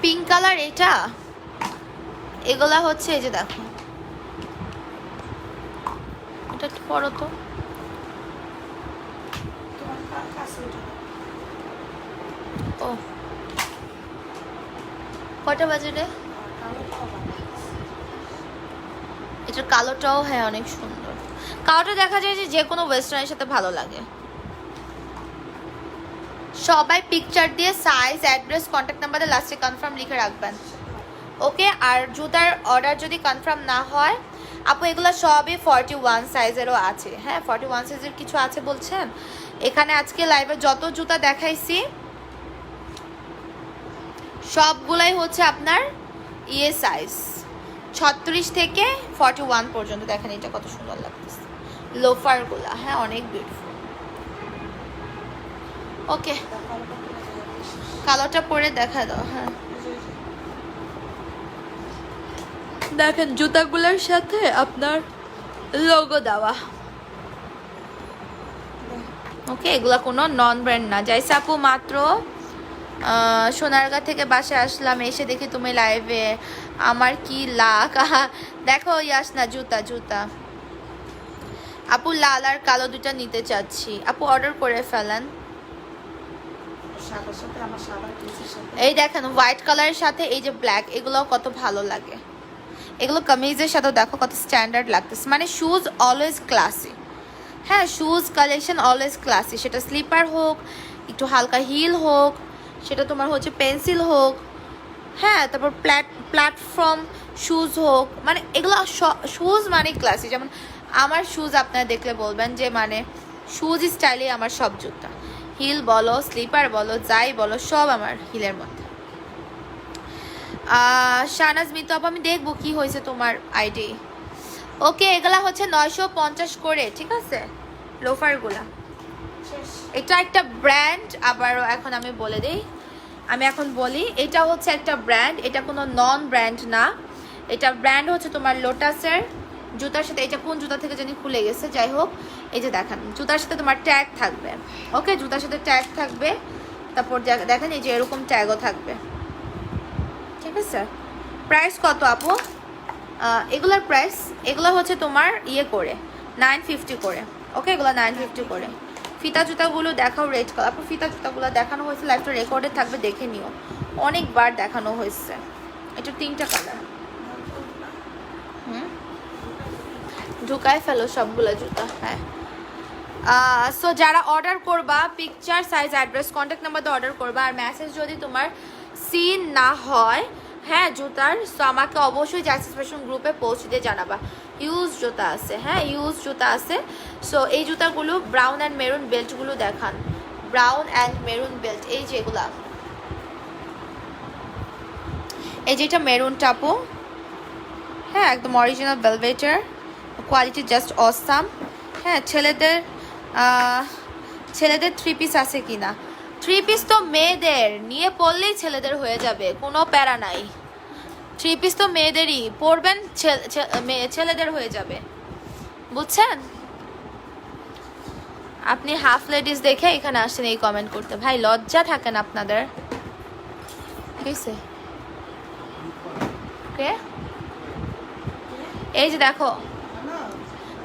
পিঙ্ক কালার এটা, এগুলা হচ্ছে এই যে দেখো, এটা একটু পরো তো। ও কটা বাজে রে? এটার কালোটাও হ্যাঁ অনেক সুন্দর। কালোটা দেখা যায় যে কোনো ওয়েস্টার্নের সাথে ভালো লাগে। সবাই পিকচার দিয়ে সাইজ, অ্যাড্রেস, কন্ট্যাক্ট নাম্বারে লাস্টে কনফার্ম লিখে রাখবেন। ওকে আর জুতার অর্ডার যদি কনফার্ম না হয়, আপু এগুলো সবই 41 সাইজেরও আছে। হ্যাঁ 41 সাইজের কিছু আছে বলছেন। এখানে আজকে লাইভে যত জুতা দেখাইছি সবগুলাই হচ্ছে আপনার সাইজ 36 থেকে 41 পর্যন্ত। দেখেন এটা কত সুন্দর লাগতেছে লোফারগুলা। হ্যাঁ অনেক বিউটিফুল। ওকে কালোটা পরে দেখা দাও। হ্যাঁ দেখেন জুতাগুলোর সাথে আপনার লোগো দেওয়া। ওকে এগুলা কোনো নন ব্র্যান্ড না। জাইসা আপু মাত্র সোনারগাঁ থেকে বাসায় আসলাম, এসে দেখি তুমি লাইভে, আমার কি লাক। দেখো ইয়াসনা জুতা জুতা আপু লাল আর কালো দুটা নিতে চাচ্ছি, আপু অর্ডার করে ফেলেন। এই দেখেন হোয়াইট কালারের সাথে এই যে ব্ল্যাক, এগুলো কত ভালো লাগে, এগুলো কামিজের সাথে দেখো কত স্ট্যান্ডার্ড লাগতেছে, মানে শুজ অলওয়েজ ক্লাসি। হ্যাঁ শুজ কালেকশন অলওয়েজ ক্লাসি, সেটা স্লিপার হোক, একটু হালকা হিল হোক, সেটা তোমার হচ্ছে পেন্সিল হোক, হ্যাঁ তারপর প্ল্যাটফর্ম শুজ হোক, মানে এগুলো শুজ মানে ক্লাসি। যেমন আমার শুজ আপনারা দেখলে বলবেন যে মানে শুজ স্টাইলে আমার সব জুতা, হিল বলো স্লিপার বলো যাই বলো সব আমার হিলের মধ্যে। শাহনাজ মিতু আপু আমি দেখবো কি হয়েছে তোমার আইডি। ওকে এগুলা হচ্ছে 950 করে, ঠিক আছে লোফারগুলা। এটা একটা ব্র্যান্ড, আবারও এখন আমি বলে দিই, আমি এখন বলি এটা হচ্ছে একটা ব্র্যান্ড, এটা কোনো নন ব্র্যান্ড না, এটা ব্র্যান্ড হচ্ছে তোমার লোটাসের। জুতার সাথে এটা কোন জুতা থেকে জানি খুলে গেছে, যাই হোক এই যে দেখেন জুতার সাথে তোমার ট্যাগ থাকবে, ওকে জুতার সাথে ট্যাগ থাকবে, তারপর দেখেন এই যে এরকম ট্যাগও থাকবে, ঠিক আছে। প্রাইস কত আপু? এগুলোর প্রাইস, এগুলো হচ্ছে তোমার ইয়ে করে 950 করে, ওকে এগুলো 950 করে। ফিতা জুতাগুলো দেখাও রেড কালার, আপু ফিতা জুতাগুলো দেখানো হয়েছে, লাইভটা রেকর্ডে থাকবে দেখে নিও, অনেকবার দেখানো হয়েছে। এটা 3টা কালার, ঢুকায় ফেলো সবগুলো জুতা। হ্যাঁ সো যারা অর্ডার করবা picture size address contact number দিয়ে অর্ডার করবা, আর মেসেজ যদি তোমার সিন না হয় হ্যাঁ জুতার, সো আমাকে অবশ্যই জার্সিস ফ্যাশন গ্রুপে পৌঁছে দিয়ে জানাবা। ইউজ জুতা আছে, হ্যাঁ ইউজ জুতা আছে। সো এই জুতাগুলো ব্রাউন অ্যান্ড মেরুন বেল্টগুলো দেখান, ব্রাউন অ্যান্ড মেরুন বেল্ট, এই যেগুলা, এই যেটা মেরুন টাপো, হ্যাঁ একদম অরিজিনাল ভেলভেটার, কোয়ালিটি জাস্ট অসাম। হ্যাঁ ছেলেদের 3 পিস আছে কি না? 3 পিস তো মেয়েদের, নিয়ে পড়লেই ছেলেদের হয়ে যাবে, কোনো প্যারা নাই। 3 পিস তো মেয়েদেরই, পরবেন ছেলেদের হয়ে যাবে, বুঝছেন? আপনি হাফ লেডিস দেখে এখানে আসছেন এই কমেন্ট করতে, ভাই লজ্জা থাকেন আপনাদের, ঠিক আছে? এই যে দেখো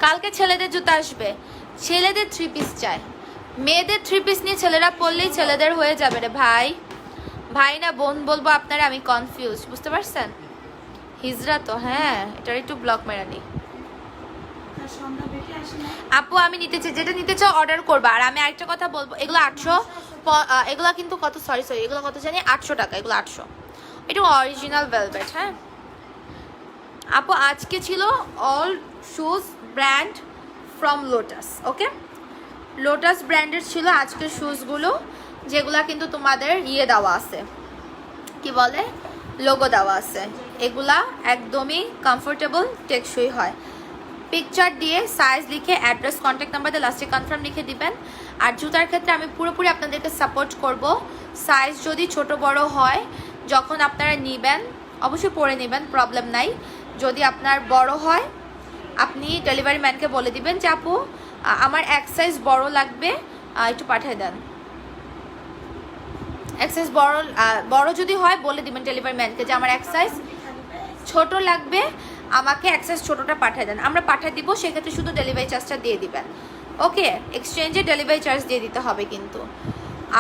কালকে ছেলেদের জুতা আসবে, ছেলেদের 3 পিস চাই, মেয়েদের 3 পিস নিয়ে ছেলেরা পরলেই ছেলেদের হয়ে যাবে রে ভাই। ভাই না বোন বলবো আপনারা, আমি কনফিউজ, বুঝতে পারছেন? হিজরা তো, হ্যাঁ এটার একটু ব্লক মেরা নেই। আপু আমি নিতে চাই, যেটা নিতে চাও অর্ডার করবা। আর আমি আরেকটা কথা বলবো, এগুলো 800, এগুলো কিন্তু কত, সরি এগুলো কত জানি 800 টাকা, এগুলো 800, এটা অরিজিনাল ভেলভেট। হ্যাঁ আপু আজকে ছিল all shoes brand from lotus, okay lotus ব্র্যান্ডের ছিল আজকের শুজগুলো, যেগুলা কিন্তু তোমাদের ইয়ে দেওয়া আছে, কি বলে লোগো দেওয়া আছে, এগুলা একদমই কমফোর্টেবল টেকসই হয়। পিকচার দিয়ে সাইজ লিখে অ্যাড্রেস কন্ট্যাক্ট নাম্বার দিয়ে লাস্টে কনফার্ম লিখে দিবেন। আর জুতার ক্ষেত্রে আমি পুরোপুরি আপনাদেরকে সাপোর্ট করব, সাইজ যদি ছোট বড় হয় যখন আপনারা নেবেন অবশ্যই পরে নেবেন, প্রবলেম নাই। যদি আপনার বড় হয় আপনি ডেলিভারি ম্যানকে বলে দিবেন যে আপু আমার এক সাইজ বড় লাগবে, একটু পাঠিয়ে দেন। এক সাইজ বড় যদি হয় বলে দিবেন ডেলিভারি ম্যানকে যে আমার এক সাইজ ছোট লাগবে, আমাকে এক সাইজ ছোটোটা পাঠিয়ে দেন, আমরা পাঠিয়ে দিব, সেক্ষেত্রে শুধু ডেলিভারি চার্জটা দিয়ে দিবেন, ওকে এক্সচেঞ্জে ডেলিভারি চার্জ দিয়ে দিতে হবে কিন্তু।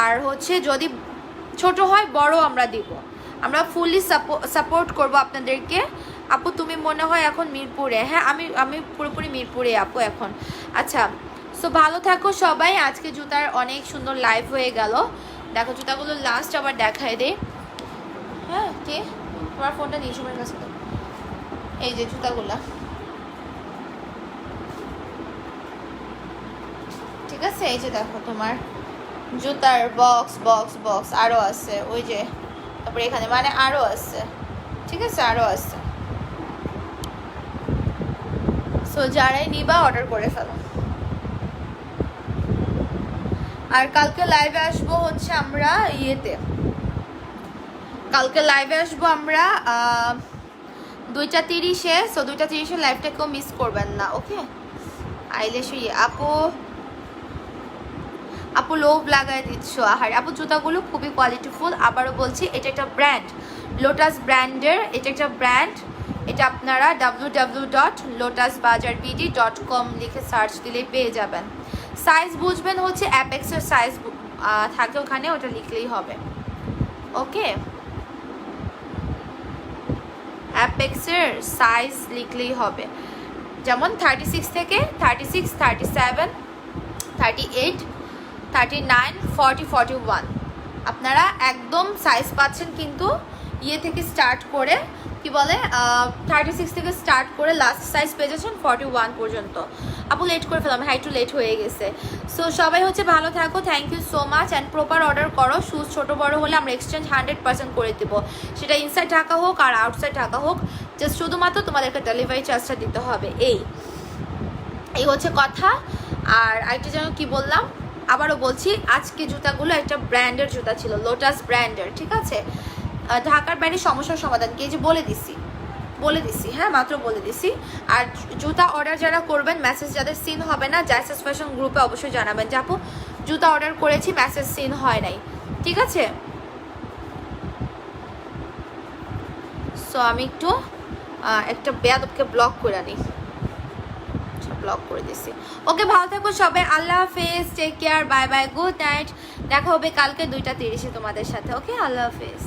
আর হচ্ছে যদি ছোট হয় বড় আমরা দিব, আমরা ফুললি সাপোর্ট করব আপনাদেরকে। আপু তুমি মনে হয় এখন মিরপুরে? হ্যাঁ আমি পুরোপুরি মিরপুরে আপু এখন। আচ্ছা সো ভালো থাকো সবাই, আজকে জুতার অনেক সুন্দর লাইভ হয়ে গেল। দেখো জুতাগুলো লাস্ট আবার দেখায় দে। হ্যাঁ কে তোমার ফোনটা নিয়ে সময়ের কাছে, এই যে জুতাগুলা, ঠিক আছে এই যে দেখো তোমার জুতার বক্স বক্স বক্স আরও আছে, ওই যে তারপরে এখানে মানে আরও আছে, ঠিক আছে আরও আছে। সো যারাই নিবা অর্ডার করে ফেলো। আর কালকে লাইভে আসবো হচ্ছে আমরা ইয়েতে, কালকে লাইভে আসবো আমরা 2:30-এ। সো 2:30-এ লাইভটাকেও মিস করবেন না, ওকে আইলে শুয়ে আপু আপু লোভ লাগাই দিচ্ছ। আর আপু জুতাগুলো খুবই কোয়ালিটিফুল, আবারও বলছি এটা একটা ব্র্যান্ড, লোটাস ব্র্যান্ডের এটা একটা ব্র্যান্ড। এটা আপনারা www.lotusbazarbd.com লিখে সার্চ দিলেই পেয়ে যাবেন। সাইজ বুঝবেন হচ্ছে অ্যাপেক্সের সাইজ থাকে ওখানে, ওটা লিখলেই হবে। ওকে, অ্যাপেক্সের সাইজ লিখলেই হবে, যেমন 36 থেকে 36, 37, 38, 39, 40, 41 আপনারা একদম সাইজ পাচ্ছেন। কিন্তু ইয়ে থেকে স্টার্ট করে কি বলে 36 থেকে স্টার্ট করে লাস্ট সাইজ পেয়ে যাচ্ছেন 41 পর্যন্ত। আপু লেট করে ফেলাম, হ্যাঁ একটু লেট হয়ে গেছে। সো সবাই হচ্ছে ভালো থাকো, thank you so much. And proper order করো, শুজ ছোটো বড়ো হলে আমরা এক্সচেঞ্জ 100% করে দেবো, সেটা ইনসাইড ঢাকা হোক আর আউটসাইড ঢাকা হোক, জাস্ট শুধুমাত্র তোমাদেরকে ডেলিভারি চার্জটা দিতে হবে। এই হচ্ছে কথা। আর আরেকটা যেন কি বললাম, আবারও বলছি, আজকে জুতাগুলো একটা ব্র্যান্ডের জুতা ছিল, লোটাস ব্র্যান্ডের, ঠিক আছে। ঢাকার বাইরে সমস্যার সমাধান কি যে বলে দিছি, হ্যাঁ মাত্র বলে দিছি। আর জুতা অর্ডার যারা করবেন, মেসেজ যাদের সিন হবে না, জাইসাস ফ্যাশন গ্রুপে অবশ্যই জানাবেন যে আপু জুতা অর্ডার করেছি মেসেজ সিন হয় নাই, ঠিক আছে। সো আমি একটু একটা বেয়াদবকে ব্লক করে নিই, ব্লক করে দিছি। ওকে, ভালো থাকো সবাই, আল্লাহ হাফেজ, take care, bye bye, good night. দেখা হবে কালকে 2:30 তোমাদের সাথে। ওকে, আল্লাহ হাফেজ।